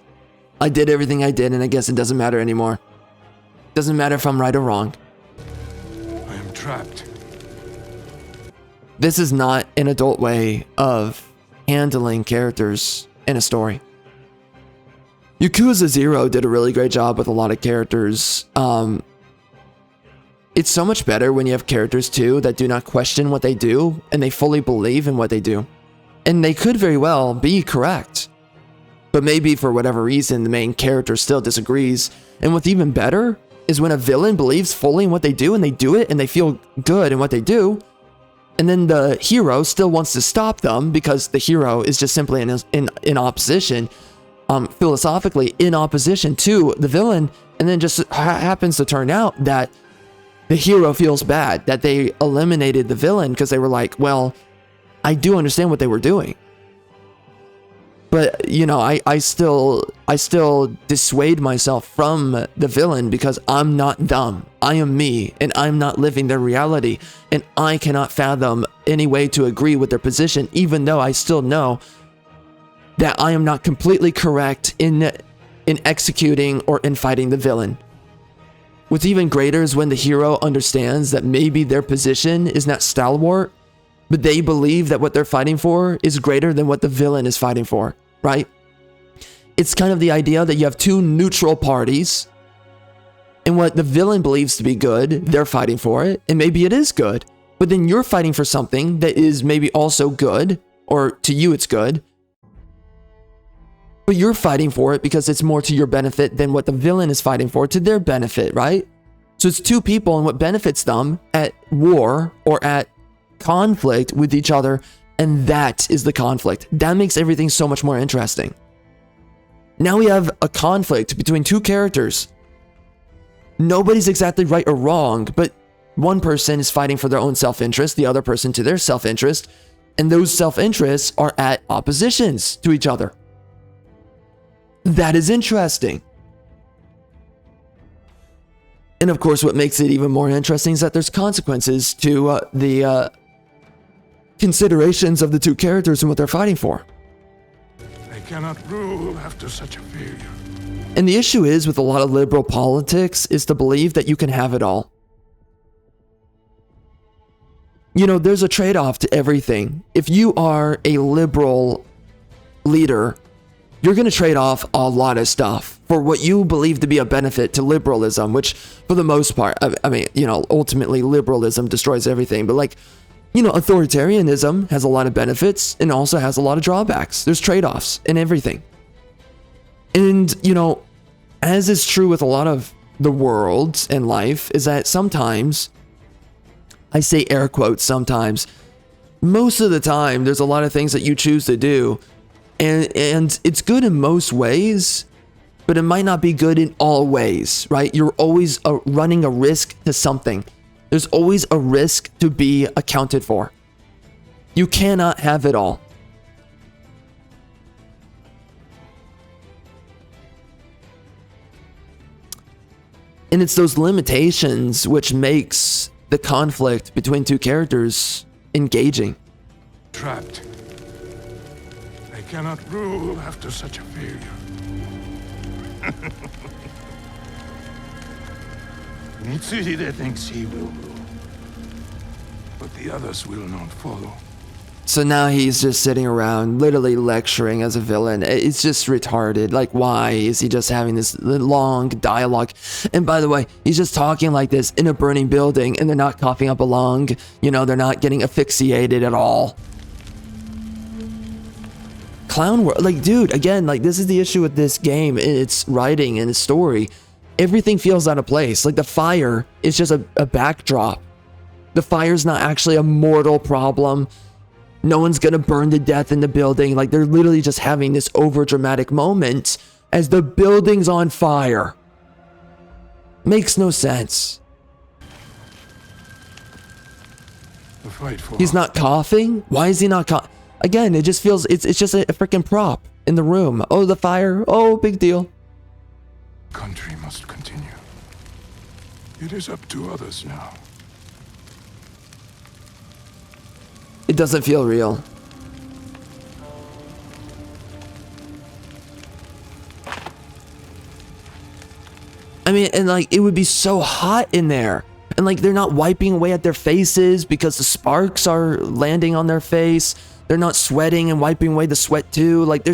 I did everything I did, and I guess it doesn't matter anymore. Doesn't matter if I'm right or wrong. I am trapped. This is not an adult way of handling characters in a story. Yakuza 0 did a really great job with a lot of characters. It's so much better when you have characters too that do not question what they do and they fully believe in what they do. And they could very well be correct. But maybe for whatever reason, the main character still disagrees. And what's even better is when a villain believes fully in what they do and they do it and they feel good in what they do. And then the hero still wants to stop them because the hero is just simply in opposition, philosophically in opposition to the villain. And then just happens to turn out that the hero feels bad that they eliminated the villain because they were like, well, I do understand what they were doing. But, you know, I still dissuade myself from the villain because I'm not them. I am me, and I'm not living their reality. And I cannot fathom any way to agree with their position, even though I still know that I am not completely correct in executing or in fighting the villain. What's even greater is when the hero understands that maybe their position is not stalwart, but they believe that what they're fighting for is greater than what the villain is fighting for, right? It's kind of the idea that you have two neutral parties, and what the villain believes to be good, they're fighting for it, and maybe it is good, but then you're fighting for something that is maybe also good, or to you it's good, but you're fighting for it because it's more to your benefit than what the villain is fighting for to their benefit, right? So it's two people, and what benefits them at war or at conflict with each other, and that is the conflict. That makes everything so much more interesting. Now we have a conflict between two characters. Nobody's exactly right or wrong, but one person is fighting for their own self-interest, the other person to their self-interest, and those self-interests are at oppositions to each other. That is interesting. And of course, what makes it even more interesting is that there's consequences to the considerations of the two characters and what they're fighting for. I cannot rule after such a failure. And the issue is with a lot of liberal politics is to believe that you can have it all. You know, there's a trade-off to everything. If you are a liberal leader, you're going to trade off a lot of stuff for what you believe to be a benefit to liberalism, which for the most part, I mean, you know, ultimately liberalism destroys everything. But like, you know, authoritarianism has a lot of benefits and also has a lot of drawbacks. There's trade-offs in everything. And, you know, as is true with a lot of the world and life, is that sometimes, I say air quotes sometimes, most of the time, there's a lot of things that you choose to do. And it's good in most ways, but it might not be good in all ways, right? You're always running a risk to something. There's always a risk to be accounted for. You cannot have it all. And it's those limitations which makes the conflict between two characters engaging. Trapped. I cannot rule after such a failure. Mitsuhide thinks he will rule, but the others will not follow. So now he's just sitting around, literally lecturing as a villain. It's just retarded. Like, why is he just having this long dialogue? And by the way, he's just talking like this in a burning building, and they're not coughing up a lung. You know, they're not getting asphyxiated at all. Clown world, like, dude, again, like, this is the issue with this game, its writing and its story. Everything feels out of place. Like, the fire is just a backdrop. The fire's not actually a mortal problem. No one's gonna burn to death in the building. Like, they're literally just having this over dramatic moment as the building's on fire. Makes no sense. The fight for He's not coughing? Why is he not coughing? Again, it just feels, it's just a freaking prop in the room. Oh, the fire. Oh, big deal. country must continue. It is up to others now. It doesn't feel real. I mean, and like, it would be so hot in there. And like, they're not wiping away at their faces because the sparks are landing on their face. They're not sweating and wiping away the sweat too. Like,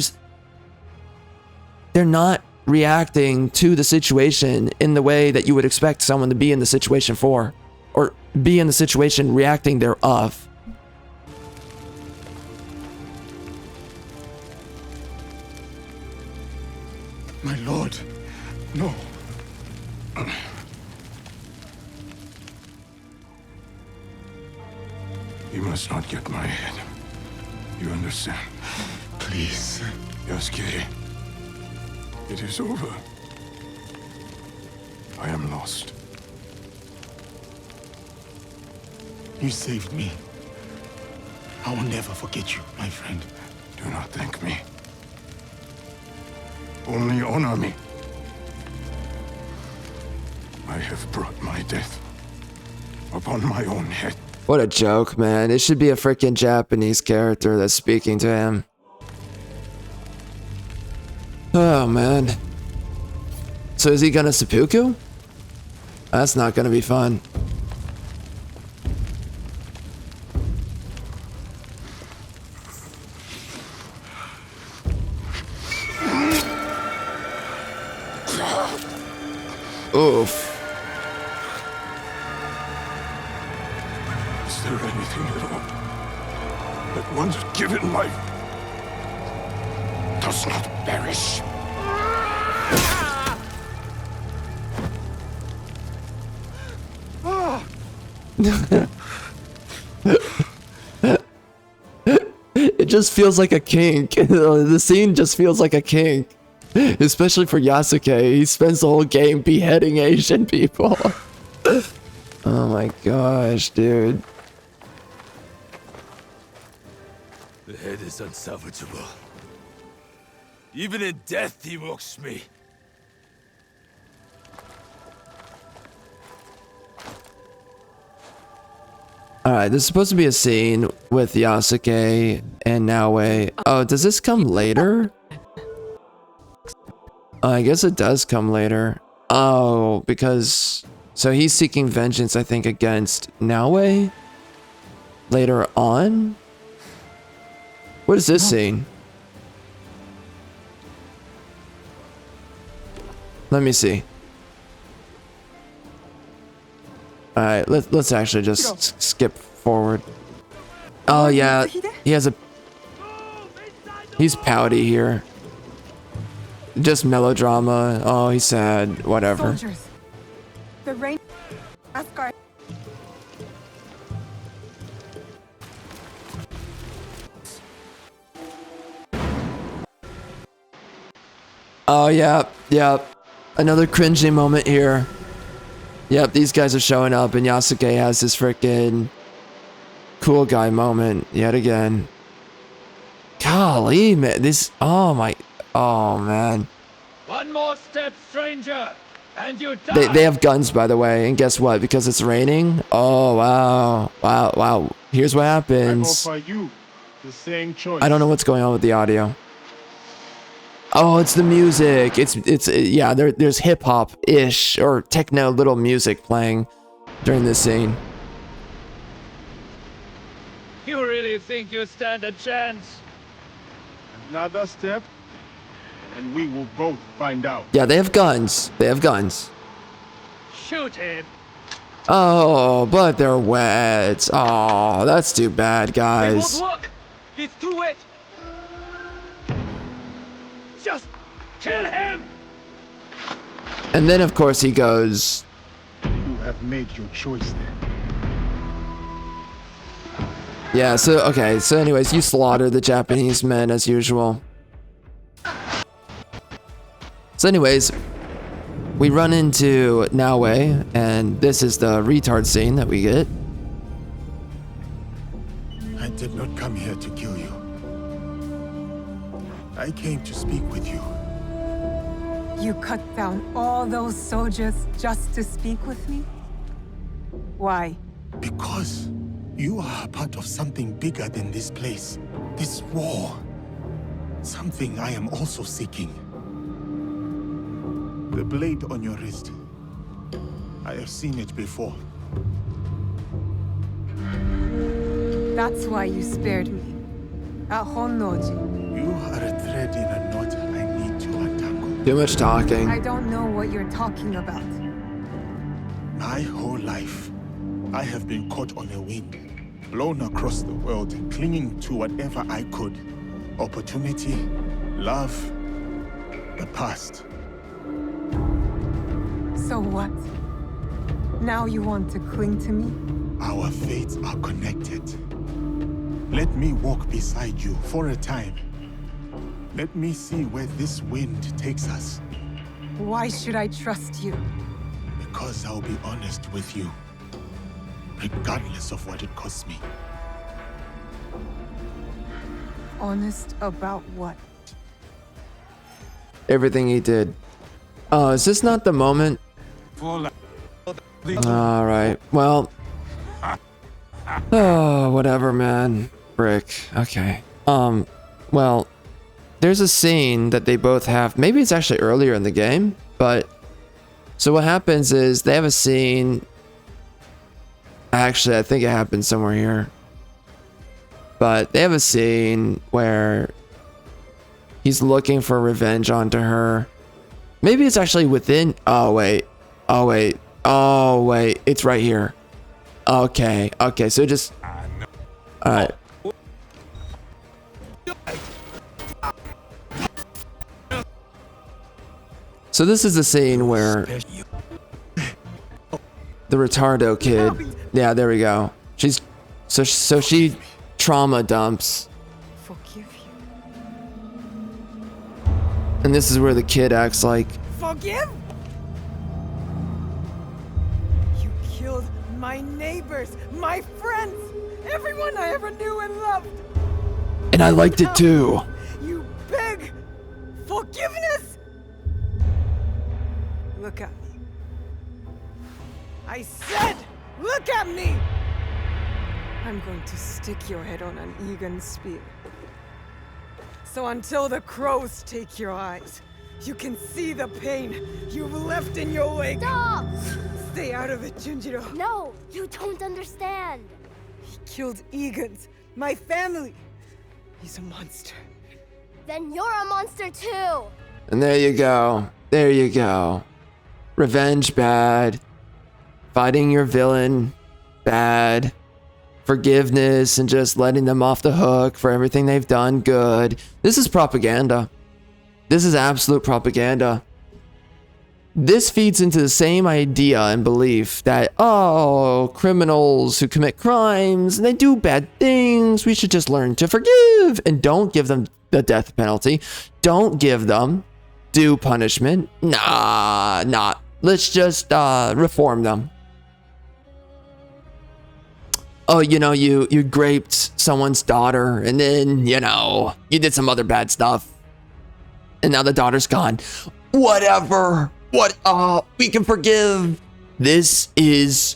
they're not reacting to the situation in the way that you would expect someone to be in the situation for, or be in the situation reacting thereof. My lord, no. You must not get my head. You understand? Please. Yasuke. It is over. I am lost. You saved me. I will never forget you, my friend. Do not thank me. Only honor me. I have brought my death upon my own head. What a joke, man. It should be a freaking Japanese character that's speaking to him. Oh, man. So is he gonna seppuku? That's not gonna be fun. Oof. Is there anything at all that once given life does not perish? It just feels like a kink. The scene just feels like a kink. Especially for Yasuke. He spends the whole game beheading Asian people. Oh my gosh, dude. The head is unsalvageable. Even in death, he mocks me. Alright, this is supposed to be a scene with Yasuke and Naoe. Oh, does this come later? I guess it does come later. Oh, because... So he's seeking vengeance, I think, against Naoe? Later on? What is this scene? Let me see. Alright, let's actually just skip forward. Oh yeah, he has a... He's pouty here. Just melodrama. Oh, he's sad. Whatever. Soldiers. The rain. Asgard. Oh, yeah. Yep. Another cringy moment here. Yep, these guys are showing up and Yasuke has this freaking cool guy moment yet again. Golly, man. This... Oh, my... Oh, man. One more step, stranger, and you die. They have guns, by the way, and guess what? Because it's raining? Oh, wow. Wow. Here's what happens. you the same choice. I don't know what's going on with the audio. Oh, it's the music. It's yeah, there's hip-hop-ish or techno little music playing during this scene. You really you think you stand a chance? Another step, and we will both find out. Yeah, they have guns. They have guns. Shoot him! Oh, but they're wet. Oh, that's too bad, guys. It won't work! He's too wet! Just kill him! And then, of course, he goes, You have made your choice then. yeah, so, okay, so anyways, you slaughter the Japanese men as usual. So anyways, we run into Naoe, and this is the retard scene that we get. I did not come here to kill you. I came to speak with you. You cut down all those soldiers just to speak with me? Why? Because you are a part of something bigger than this place. This war. Something I am also seeking. The blade on your wrist. I have seen it before. That's why you spared me. At Honnoji. You are a thread in a knot I need to untangle. Too much talking. I don't know what you're talking about. My whole life, I have been caught on a wind, blown across the world, clinging to whatever I could. Opportunity, love, the past. So what? Now you want to cling to me? Our fates are connected. Let me walk beside you for a time. Let me see where this wind takes us. Why should I trust you? Because I'll be honest with you, regardless of what it costs me. Honest about what? Everything he did. Oh, is this not the moment? Alright, well. Oh, whatever, man. Brick. Okay. Well, there's a scene that they both have. Maybe it's actually earlier in the game, but so what happens is they have a scene. Actually, I think it happens somewhere here. But they have a scene where he's looking for revenge onto her. Maybe it's actually within. Oh, wait. Oh, wait. Oh, wait. It's right here. Okay. Okay. So just. All right. So this is the scene where the retardo kid. Yeah, there we go. She's so she trauma dumps. Forgive you. And this is where the kid acts like, Forgive? You killed my neighbors, my friends, everyone I ever knew and loved. and I liked it too. You beg forgiveness? Look at me. I said, look at me! I'm going to stick your head on an Egan spear. So until the crows take your eyes, you can see the pain you've left in your wake. Stop! Stay out of it, Junjiro. No, you don't understand. He killed Egans, my family. He's a monster. Then you're a monster too. And there you go. There you go. Revenge bad. Fighting your villain bad. Forgiveness and just letting them off the hook for everything they've done good. This is propaganda. This is absolute propaganda. This feeds into the same idea and belief that, oh, criminals who commit crimes and they do bad things, we should just learn to forgive and don't give them the death penalty. Don't give them due punishment. Nah. Let's just reform them. Oh, you know, you raped someone's daughter and then, you know, you did some other bad stuff. And now the daughter's gone. Whatever. We can forgive. This is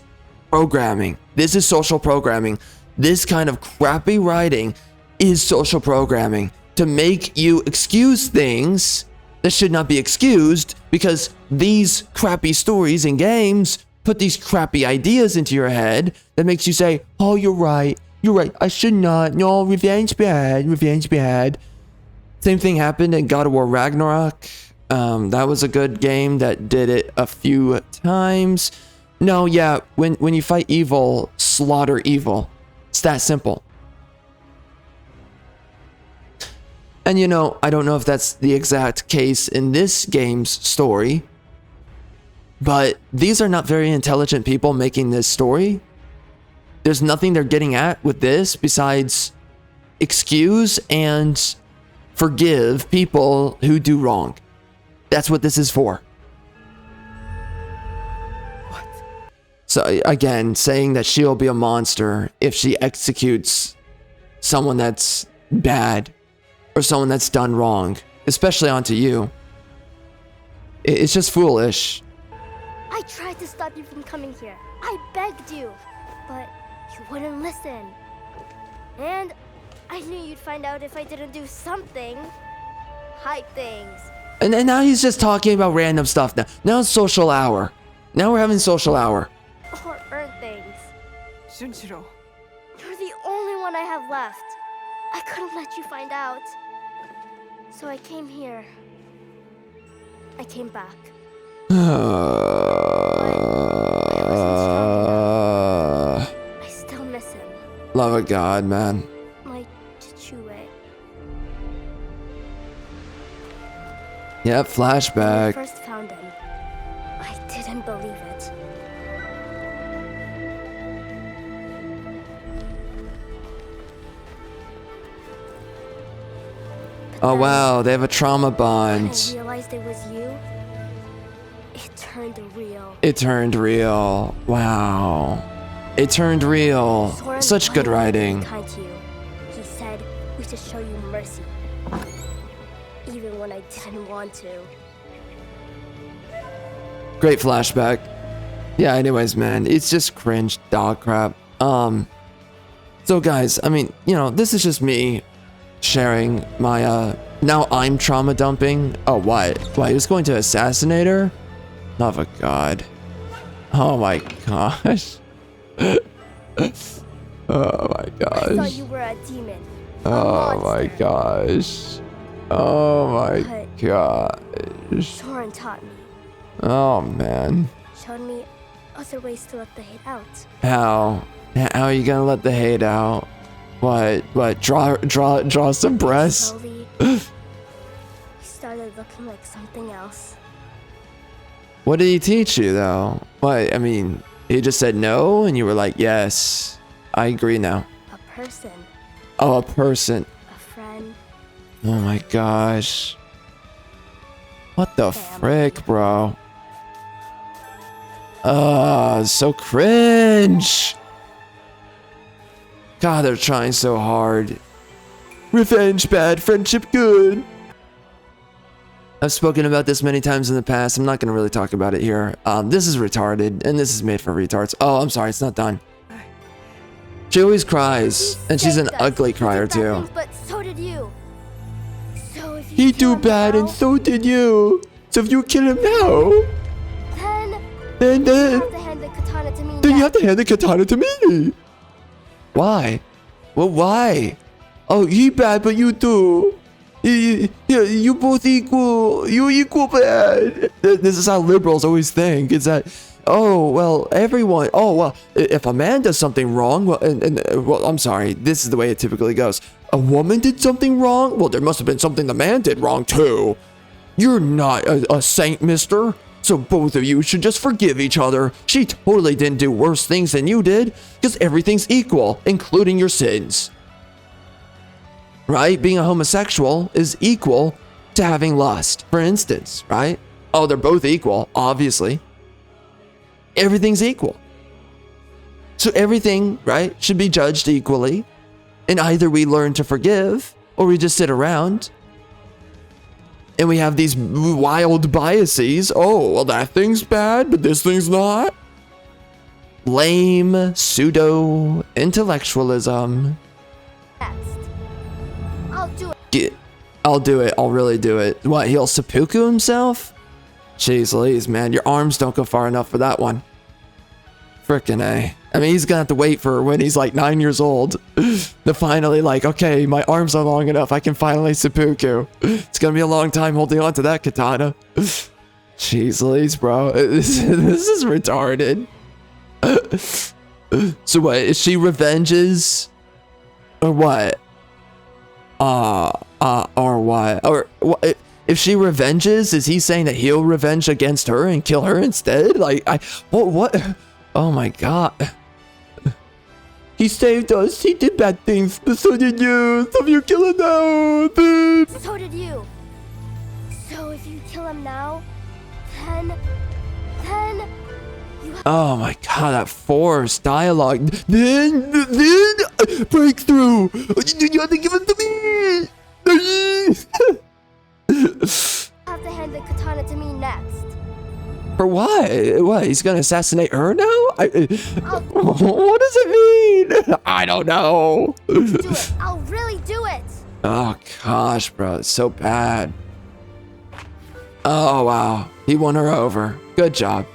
programming. This is social programming. This kind of crappy writing is social programming to make you excuse things that should not be excused because these crappy stories and games put these crappy ideas into your head that makes you say, oh, you're right. You're right. I should not. No, revenge bad. Revenge bad. Same thing happened in God of War Ragnarok. That was a good game that did it a few times. No, yeah, when you fight evil, slaughter evil. It's that simple. And you know, I don't know if that's the exact case in this game's story, but these are not very intelligent people making this story. There's nothing they're getting at with this besides excuse and forgive people who do wrong. That's what this is for. What? So again, saying that she'll be a monster if she executes someone that's bad or someone that's done wrong, especially onto you. It's just foolish. I tried to stop you from coming here. I begged you, but you wouldn't listen. And I knew you'd find out if I didn't do something. Hide things. And now he's just talking about random stuff now. Now it's social hour. Now we're having social hour. Or earn things. Shunshiro. You're the only one I have left. I couldn't let you find out. So I came here. I came back. I still miss him. Love of God, man. My Chichue. Yep, When I flashback. first found him, I didn't believe it. Oh wow, they have a trauma When I bond. realized it was you, it turned real. It turned real. Wow. It turned real. Soren Such good wanted to be writing. kind to you. He said we should show you mercy, even when I didn't want to. Great flashback. Yeah, anyways, man, it's just cringe dog crap. So guys, I mean, you know, this is just me sharing my, now I'm trauma dumping. Oh, what? What, he was going to assassinate her? Oh, my God. Oh, my gosh. Oh, my I thought gosh. you were a demon. A Oh, my monster. gosh. Oh, my But gosh. Soren taught me, Oh, man. showed me other ways to let the hate out. How? How are you gonna let the hate out? What? Draw some breasts? Slowly, he started looking like something else. What did he teach you, though? What? I mean, he just said no, and you were like, yes, I agree now. A person, Oh, a person. a friend. Oh my gosh. What the frick, bro? So cringe. God, they're trying so hard. Revenge bad, friendship good. I've spoken about this many times in the past. I'm not going to really talk about it here. This is retarded, and this is made for retards. Oh, I'm sorry, it's not done. She always cries, and she's an saved us. ugly He crier did bad too. things, but so did you. So if you He kill do him bad, now, and so did you. So if you kill him now, then then you have to hand the katana to me then you next. have to hand the katana to me. Why? Well, why? Oh, he bad, but you too. You both equal. You equal bad. This is how liberals always think. It's that, oh, well, everyone. Oh, well, if a man does something wrong, well, well, I'm sorry. This is the way it typically goes. A woman did something wrong? Well, there must have been something the man did wrong too. You're not a saint, mister. So both of you should just forgive each other. She totally didn't do worse things than you did, because everything's equal, including your sins. Right? Being a homosexual is equal to having lust, for instance, right? Oh, they're both equal, obviously. Everything's equal. So everything, right, should be judged equally. And either we learn to forgive, or we just sit around and we have these wild biases. Oh, well, that thing's bad, but this thing's not. Lame pseudo-intellectualism. Next. I'll do it. I'll do it. I'll really do it. What, he'll seppuku himself? Jeez Louise, man. Your arms don't go far enough for that one. Frickin' A. I mean, he's gonna have to wait for when he's like 9 years old to finally like, okay, my arms are long enough. I can finally seppuku. It's gonna be a long time holding on to that katana. Jeez Louise, bro. This is retarded. So what, is she revenges? Or what? Or what? Or what? If she revenges, is he saying that he'll revenge against her and kill her instead? Like, what? Oh my god. He saved us. He did bad things, but so did you. So you kill him now, dude. So did you. So if you kill him now, then you have Oh my god, that forced dialogue. Then breakthrough. You have to give it to me. to hand the katana to me next. For what? What? He's gonna assassinate her now? What does it mean? I don't know. Do it. I'll really do it. Oh gosh, bro, it's so bad. Oh wow, he won her over. Good job.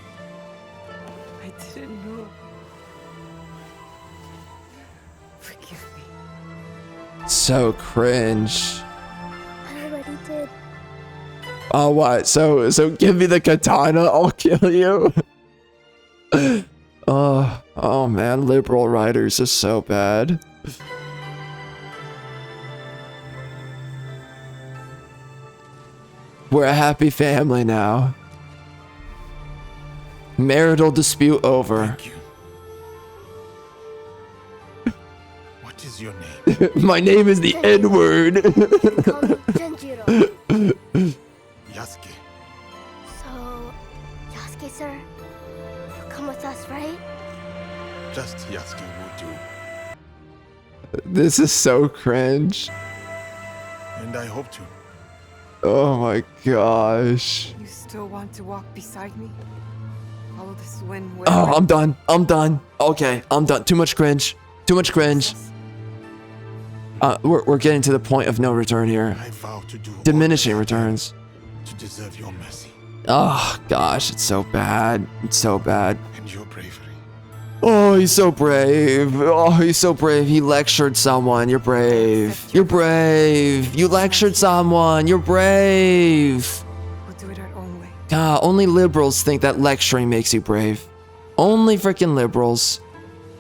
I didn't know. Forgive me. So cringe. I already did. Oh what? So give me the katana, I'll kill you. Oh man, liberal writers are so bad. We're a happy family now. Marital dispute over. Thank you. What is your name? My name is the N-word. You can call me Genjiro. Yasuke. So, Yasuke, sir, you'll come with us, right? Just Yasuke will do. This is so cringe. And I hope to. Oh my gosh. You still want to walk beside me? Follow this wind. Oh, I'm done. I'm done. Okay, I'm done. Too much cringe. Too much cringe. We're getting to the point of no return here. I vow to do Diminishing all that I can returns. to deserve your mercy Oh gosh, it's so bad. It's so bad. and your bravery. Oh, he's so brave. Oh, he's so brave. He lectured someone. You're brave. You're brave. You lectured someone. You're brave. We'll do it our own way. God, only liberals think that lecturing makes you brave. Only freaking liberals.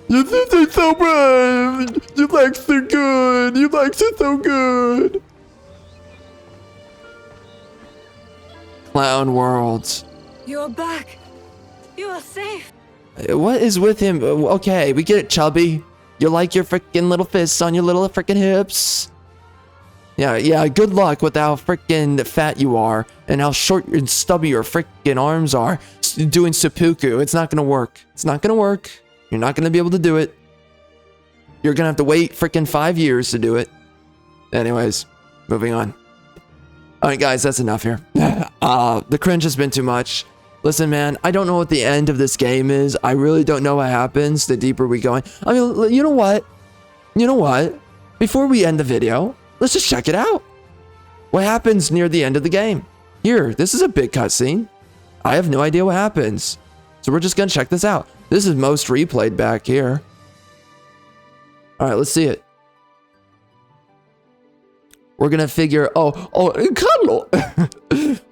You think they're so brave. You lecture good. You lecture so good. Clown worlds. You're back. You are safe. What is with him? Okay, we get it, chubby. You like your freaking little fists on your little freaking hips. Yeah, good luck with how freaking fat you are and how short and stubby your freaking arms are doing seppuku. It's not gonna work. It's not gonna work. You're not gonna be able to do it. You're gonna have to wait freaking 5 years to do it. Anyways, moving on. Alright guys, that's enough here. The cringe has been too much. Listen, man, I don't know what the end of this game is. I really don't know what happens the deeper we go in. I mean, you know what? You know what? Before we end the video, let's just check it out. What happens near the end of the game? Here, this is a big cutscene. I have no idea what happens. So we're just gonna check this out. This is most replayed back here. Alright, let's see it. We're gonna figure. Oh, Carlo.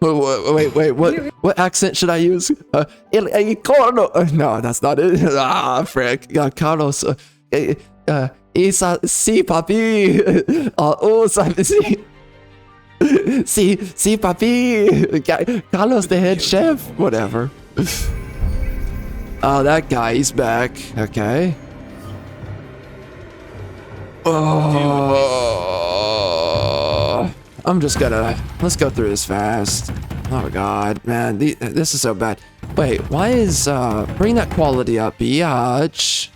wait. What accent should I use? Carlo. No, that's not it. Ah, frick. Carlos. Isa, si, papi. Oh, si, papi. Carlos, the head chef. Whatever. Oh, that guy. He's back. Okay. Oh. I'm just gonna, let's go through this fast. Oh god, man, this is so bad. Wait, why is, bring that quality up, biatch.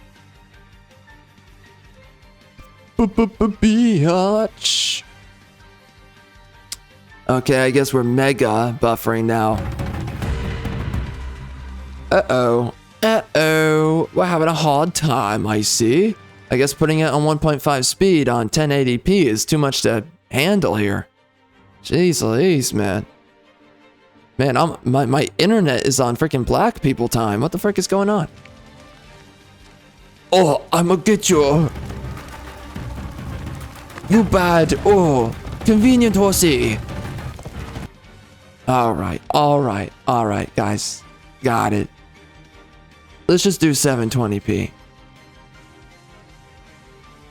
Biatch. Okay, I guess we're mega buffering now. Uh-oh, we're having a hard time, I see. I guess putting it on 1.5 speed on 1080p is too much to handle here. Jeez Louise, man. Man, my internet is on freaking black people time. What the frick is going on? Oh, I'ma get you. You bad. Oh, convenient horsey. Alright, guys. Got it. Let's just do 720p.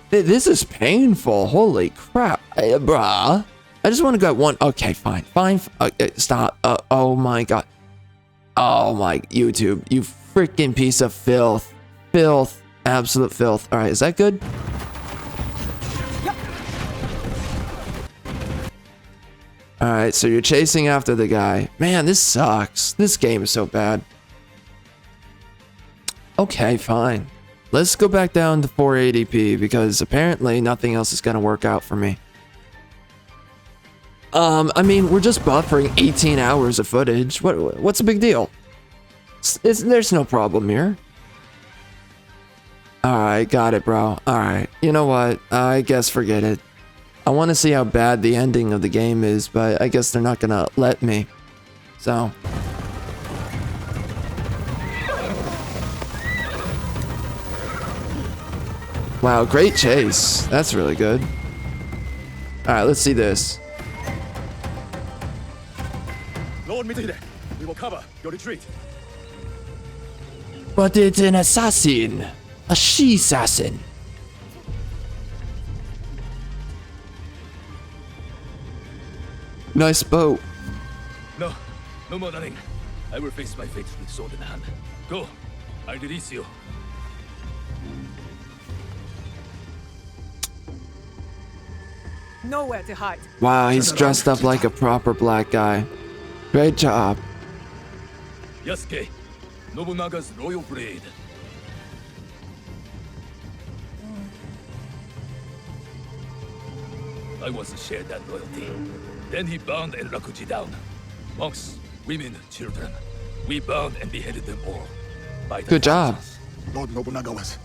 This is painful. Holy crap. Bruh. I just want to go one. Okay, fine. Fine. Okay, stop. Oh my god. Oh my YouTube. You freaking piece of filth. Filth. Absolute filth. Alright, is that good? Alright, so you're chasing after the guy. Man, this sucks. This game is so bad. Okay, fine. Let's go back down to 480p because apparently nothing else is going to work out for me. I mean, we're just buffering 18 hours of footage. What's the big deal? There's no problem here. Alright, got it, bro. Alright, you know what? I guess forget it. I want to see how bad the ending of the game is, but I guess they're not going to let me. So... Wow, great chase. That's really good. Alright, let's see this. Lord Mitide, we will cover your retreat. But it's an assassin. A she-assassin. Nice boat. No more running. I will face my fate with sword in hand. Go, I release you. Nowhere to hide. Wow, he's dressed up like a proper black guy. Great job. Yasuke, Nobunaga's royal blade. I once shared that loyalty. Then he bound and Rakuji down. Monks, women, children. We bound and beheaded them all. By the Good job. thousands. Lord Nobunaga was...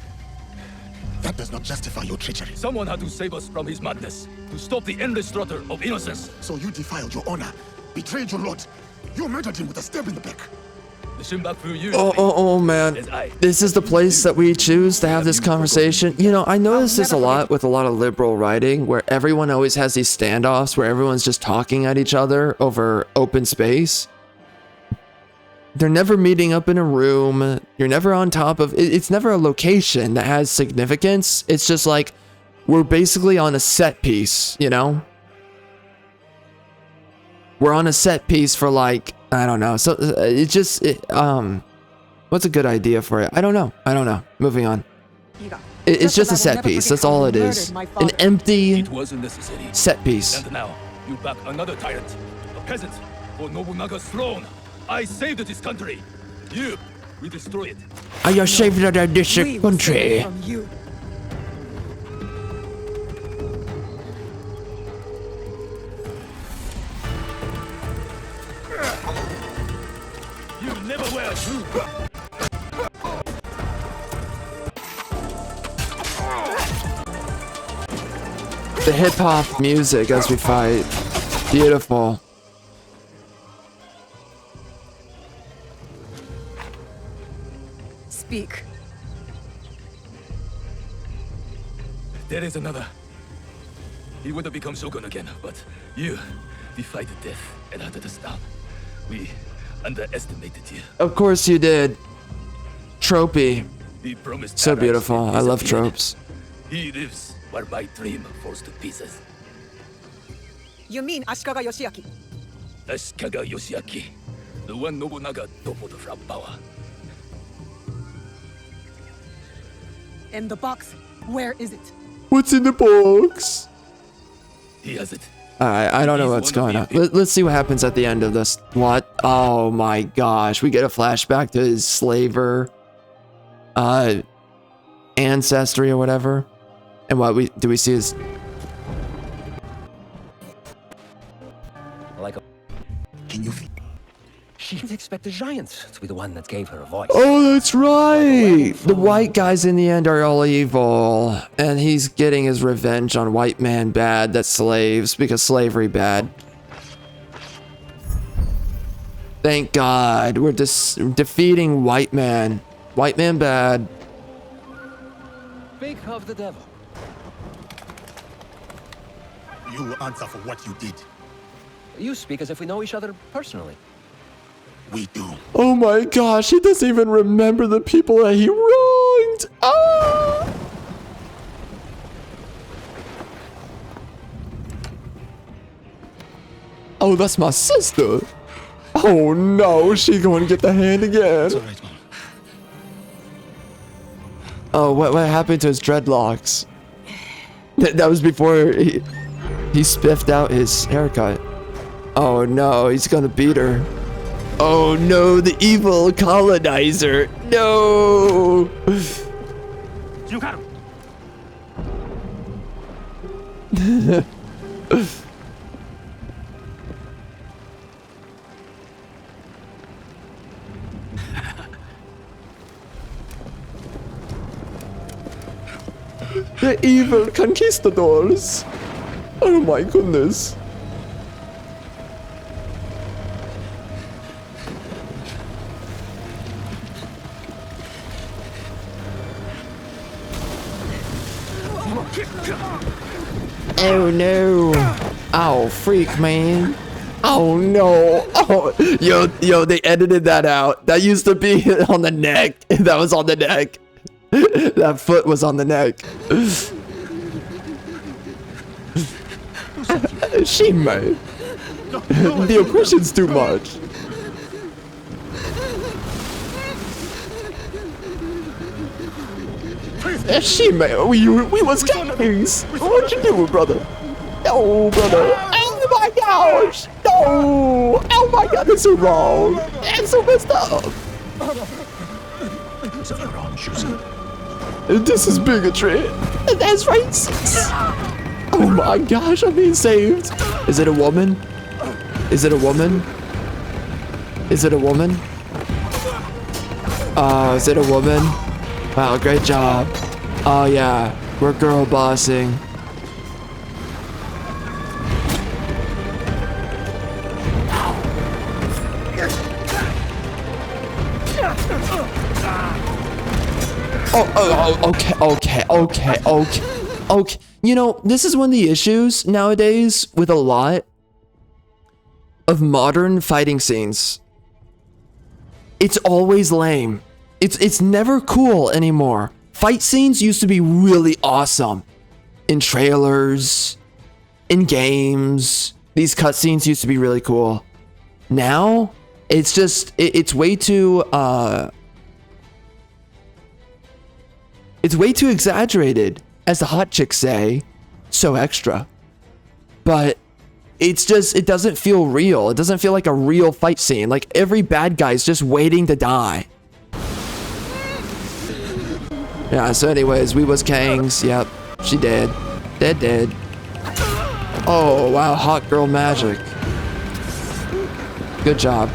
That does not justify your treachery. Someone had to save us from his madness, to stop the endless slaughter of innocents. So you defiled your honor, betrayed your lord. You murdered him with a stab in the back. The Shinbaku used Oh man. This is the place that we choose to have this conversation. You know, I notice this a lot with a lot of liberal writing where everyone always has these standoffs where everyone's just talking at each other over open space. They're never meeting up in a room. You're never on top of... It's never a location that has significance. It's just like, we're basically on a set piece, you know? We're on a set piece for like, I don't know. So it's just... what's a good idea for it? I don't know. Moving on. It's just a set piece. That's all it is. An empty It wasn't necessary. set piece. And now, you back another tyrant, a peasant, for Nobunaga's throne. I saved this country. We destroy it. I are saved out of this We will save country. it from you. You never wear a shoe. The hip hop music as we fight. Beautiful. Speak. There is another. He would have become shogun again, but you defied death and hunted us down. We underestimated you. Of course you did. Tropey. He promised So allies beautiful. and I love disappeared. tropes. He lives where my dream falls to pieces. You mean Ashikaga Yoshiaki? Ashikaga Yoshiaki, the one Nobunaga toppled from power. And the box, where is it? What's in the box? He has it. Alright, I don't know what's going on. Let's see what happens at the end of this. What? Oh my gosh. We get a flashback to his slaver ancestry or whatever. And what do we see his... Can you feel? She didn't expect the giant to be the one that gave her a voice. Oh, that's right! The white guys in the end are all evil. And he's getting his revenge on white man bad that's slaves because slavery bad. Thank God. We're defeating white man. White man bad. Speak of the devil. You will answer for what you did. You speak as if we know each other personally. We do. Oh my gosh, he doesn't even remember the people that he wronged. Ah! Oh, that's my sister. Oh no, she going to get the hand again. It's all right, Mom. Oh, what happened to his dreadlocks? That was before he spiffed out his haircut. Oh no, he's gonna beat her. Oh no, the evil colonizer. No. You got him. The evil conquistadors. Oh my goodness. Oh no. Oh, freak, man. Oh no. Oh, yo, they edited that out. That used to be on the neck. That was on the neck. That foot was on the neck. She made. The oppression's too much. She made. We was kings. What you doing, brother? Oh, brother. Oh my gosh. No. Oh my god, that's so wrong. That's so messed up. It's of your own choosing. This is bigotry. That's racist. Oh my gosh, I'm being saved. Is it a woman? Is it a woman? Is it a woman? Oh, is it a woman? Wow, great job. Oh yeah, we're girl bossing. Okay. You know, this is one of the issues nowadays with a lot of modern fighting scenes. It's always lame. It's never cool anymore. Fight scenes used to be really awesome. In trailers, in games, these cutscenes used to be really cool. Now, it's just, it's way too, it's way too exaggerated, as the hot chicks say, so extra. But it's just, it doesn't feel real. It doesn't feel like a real fight scene. Like every bad guy's just waiting to die. Yeah, so anyways, we was Kangs. Yep, she dead. Dead. Oh, wow, hot girl magic. Good job.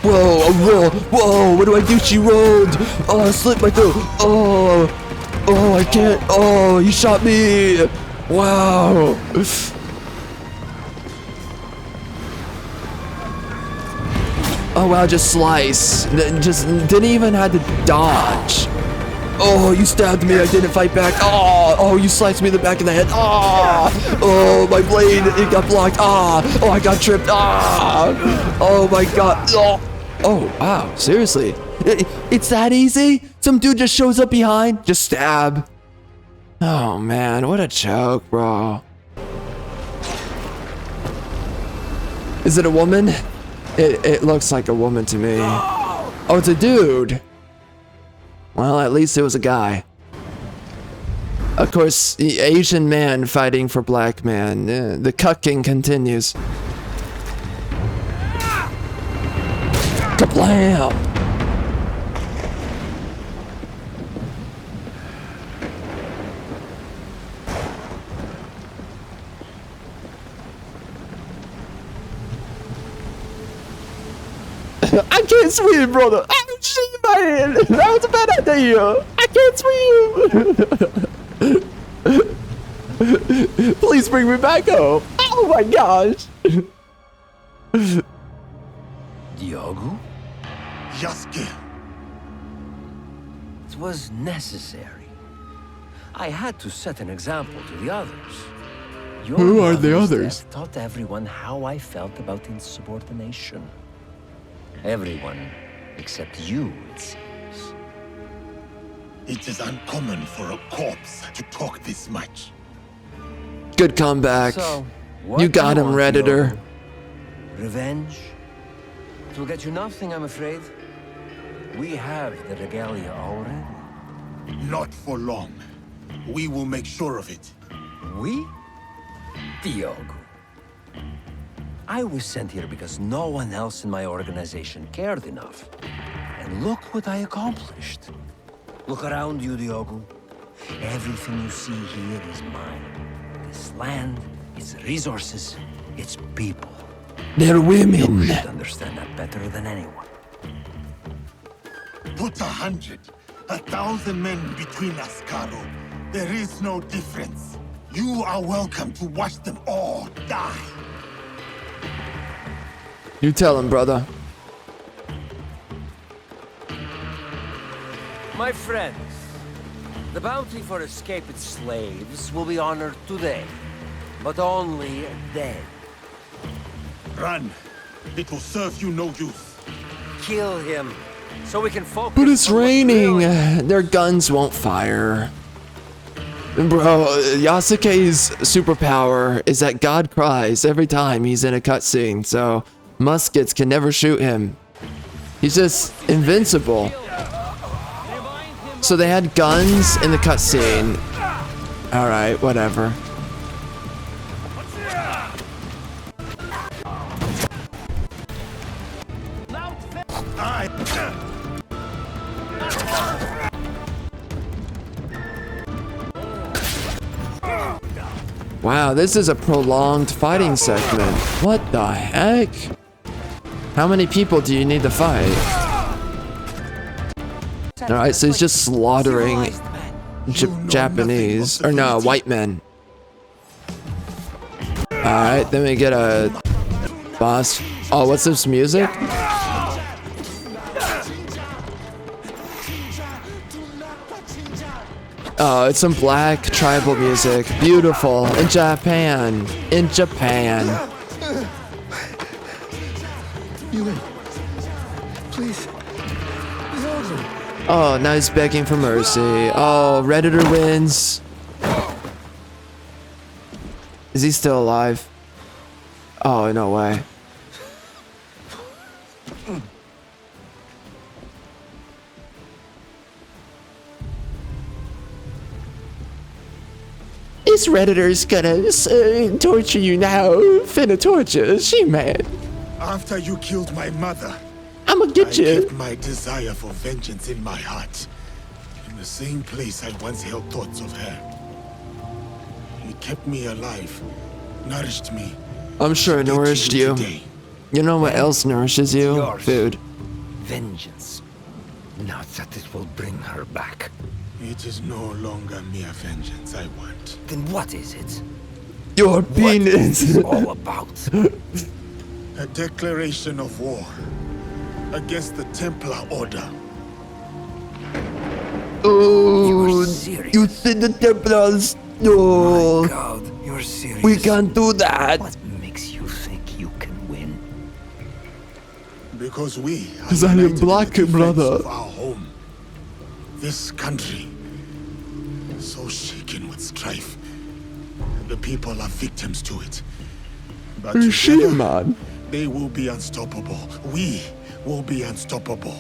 Whoa, what do I do? She rolled. Oh, I slipped my throat. Oh, I can't. Oh, you shot me. Wow. Oh, wow, just slice. Just didn't even have to dodge. Oh, you stabbed me. I didn't fight back. Oh, you sliced me in the back of the head. Oh, my blade, it got blocked. Oh, I got tripped. Oh my god. Oh, wow, seriously. It's that easy? Some dude just shows up behind, just stab. Oh man, what a joke, bro. Is it a woman? It looks like a woman to me. Oh, it's a dude. Well, at least it was a guy. Of course, the Asian man fighting for black man. The cucking continues. Kablam! I can't swim, brother. Oh, shit, man. That was a bad idea. I can't swim. Please bring me back up. Oh my gosh. Diogo? Yasuke. was necessary. I had to set an example to the others. Your Who are the mother's others? death taught everyone how I felt about insubordination. Everyone except you, it seems. It is uncommon for a corpse to talk this much. Good comeback. So, You got him, Redditor. Revenge? It will get you nothing, I'm afraid. We have the regalia already. Not for long. We will make sure of it. We? Diogo. I was sent here because no one else in my organization cared enough. And look what I accomplished. Look around you, Diogo. Everything you see here is mine. This land, its resources, its people. They're women. You should understand that better than anyone. Put 100, 1,000 men between us, Caro. There is no difference. You are welcome to watch them all die. You tell him, brother. My friends, the bounty for escaped slaves will be honored today, but only dead. Run. It will serve you no use. Kill him, so we can focus. But it's on what's raining. really- Their guns won't fire. Bro, Yasuke's superpower is that God cries every time he's in a cutscene, so muskets can never shoot him. He's just invincible. So they had guns in the cutscene. Alright, whatever. Wow, this is a prolonged fighting segment. What the heck? How many people do you need to fight? Alright, so he's just slaughtering Japanese, or no, white men. Alright, then we get a boss. Oh, what's this music? Oh, it's some black tribal music. Beautiful. In Japan. In Japan. Please. Oh, now he's begging for mercy. Oh, Redditor wins. Is he still alive? Oh, no way. This Redditor's gonna torture you now. Finna torture. She mad. After you killed my mother, I'ma get I you. kept my desire for vengeance in my heart. In the same place I once held thoughts of her. It kept me alive, nourished me. I'm sure it to get to nourished you. today. You know what else nourishes you? Yours. Food. Vengeance. Not that it will bring her back. It is no longer mere vengeance I want. Then what is it? Your What is penis. this all about? A declaration of war against the Templar Order. Oh, serious? you said the Templars. No, My God, you're serious. we can't do that. What makes you think you can win? Because we are 'Cause I am united in black, the defense brother. of our home. This country, so shaken with strife, and the people are victims to it. But Shit, together, man. they will be unstoppable. We will be unstoppable.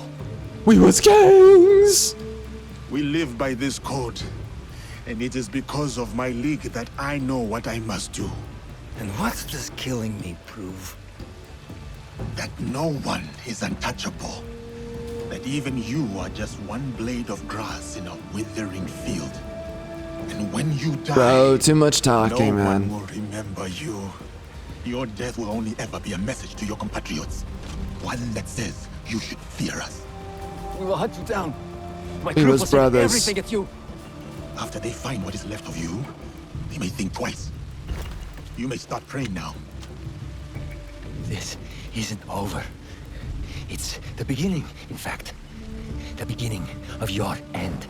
We was kings. We live by this code, and it is because of my league that I know what I must do. And what does killing me prove? That no one is untouchable. That even you are just one blade of grass in a withering field. And when you die, Bro, too much talking, no man. one will remember you. Your death will only ever be a message to your compatriots. One that says you should fear us. We will hunt you down. My We crew was will send brothers. everything at you. After they find what is left of you, they may think twice. You may start praying now. This isn't over. It's the beginning, in fact. the beginning of your end.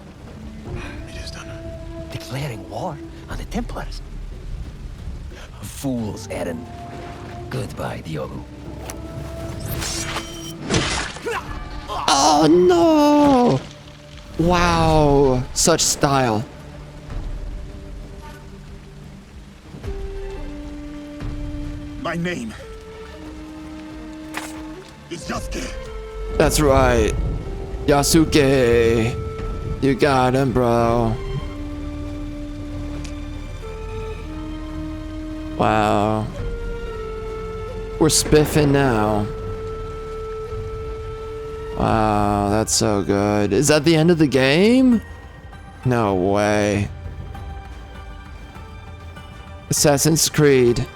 It is done. Declaring war on the Templars. A fool's errand. Goodbye, Diogo. Oh no! Wow, such style. My name is Yasuke. That's right. Yasuke. You got him, bro. Wow. We're spiffing now. Wow, that's so good. Is that the end of the game? No way. Assassin's Creed.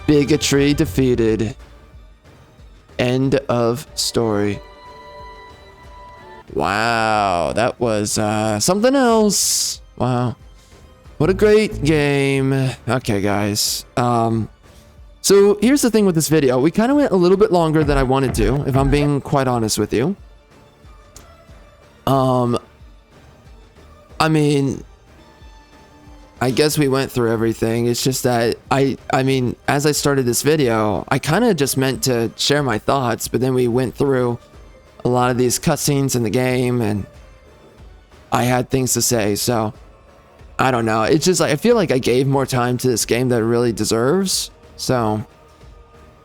Bigotry defeated. End of story. Wow, that was something else. Wow. What a great game. Okay, guys. So here's the thing with this video. We kind of went a little bit longer than I wanted to, if I'm being quite honest with you. I mean, I guess we went through everything. It's just that I mean, as I started this video, I kind of just meant to share my thoughts, but then we went through a lot of these cutscenes in the game and I had things to say. So I don't know. It's just like, I feel like I gave more time to this game than it really deserves. So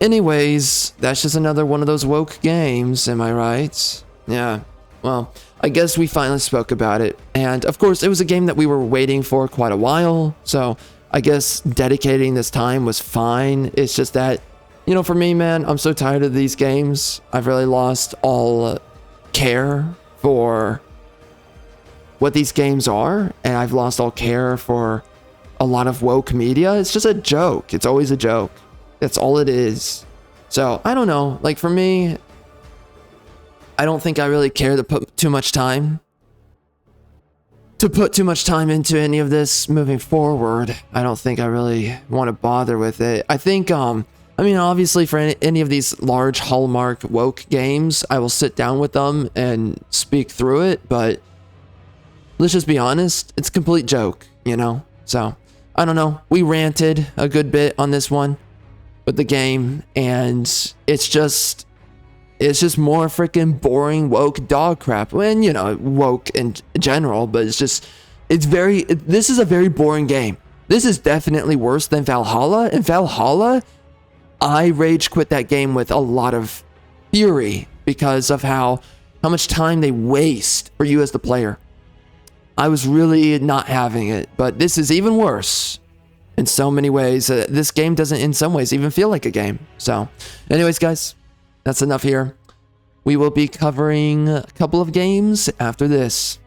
anyways, that's just another one of those woke games. Am I right? Yeah. Well, I guess we finally spoke about it. And of course, it was a game that we were waiting for quite a while. So I guess dedicating this time was fine. It's just that, you know, for me, man, I'm so tired of these games. I've really lost all care for what these games are. And I've lost all care for a lot of woke media. It's just a joke. It's always a joke. That's all it is. So I don't know. Like for me, I don't think I really care to put too much time into any of this moving forward. I don't think I really want to bother with it. I think, I mean, obviously for any of these large hallmark woke games, I will sit down with them and speak through it, but let's just be honest, it's a complete joke, you know? So, I don't know. We ranted a good bit on this one with the game, and it's just more freaking boring woke dog crap. When, you know, woke in general, but this is a very boring game. This is definitely worse than Valhalla. In Valhalla, I rage quit that game with a lot of fury because of how much time they waste for you as the player. I was really not having it, but this is even worse in so many ways. This game doesn't in some ways even feel like a game. So anyways, guys, that's enough here. We will be covering a couple of games after this.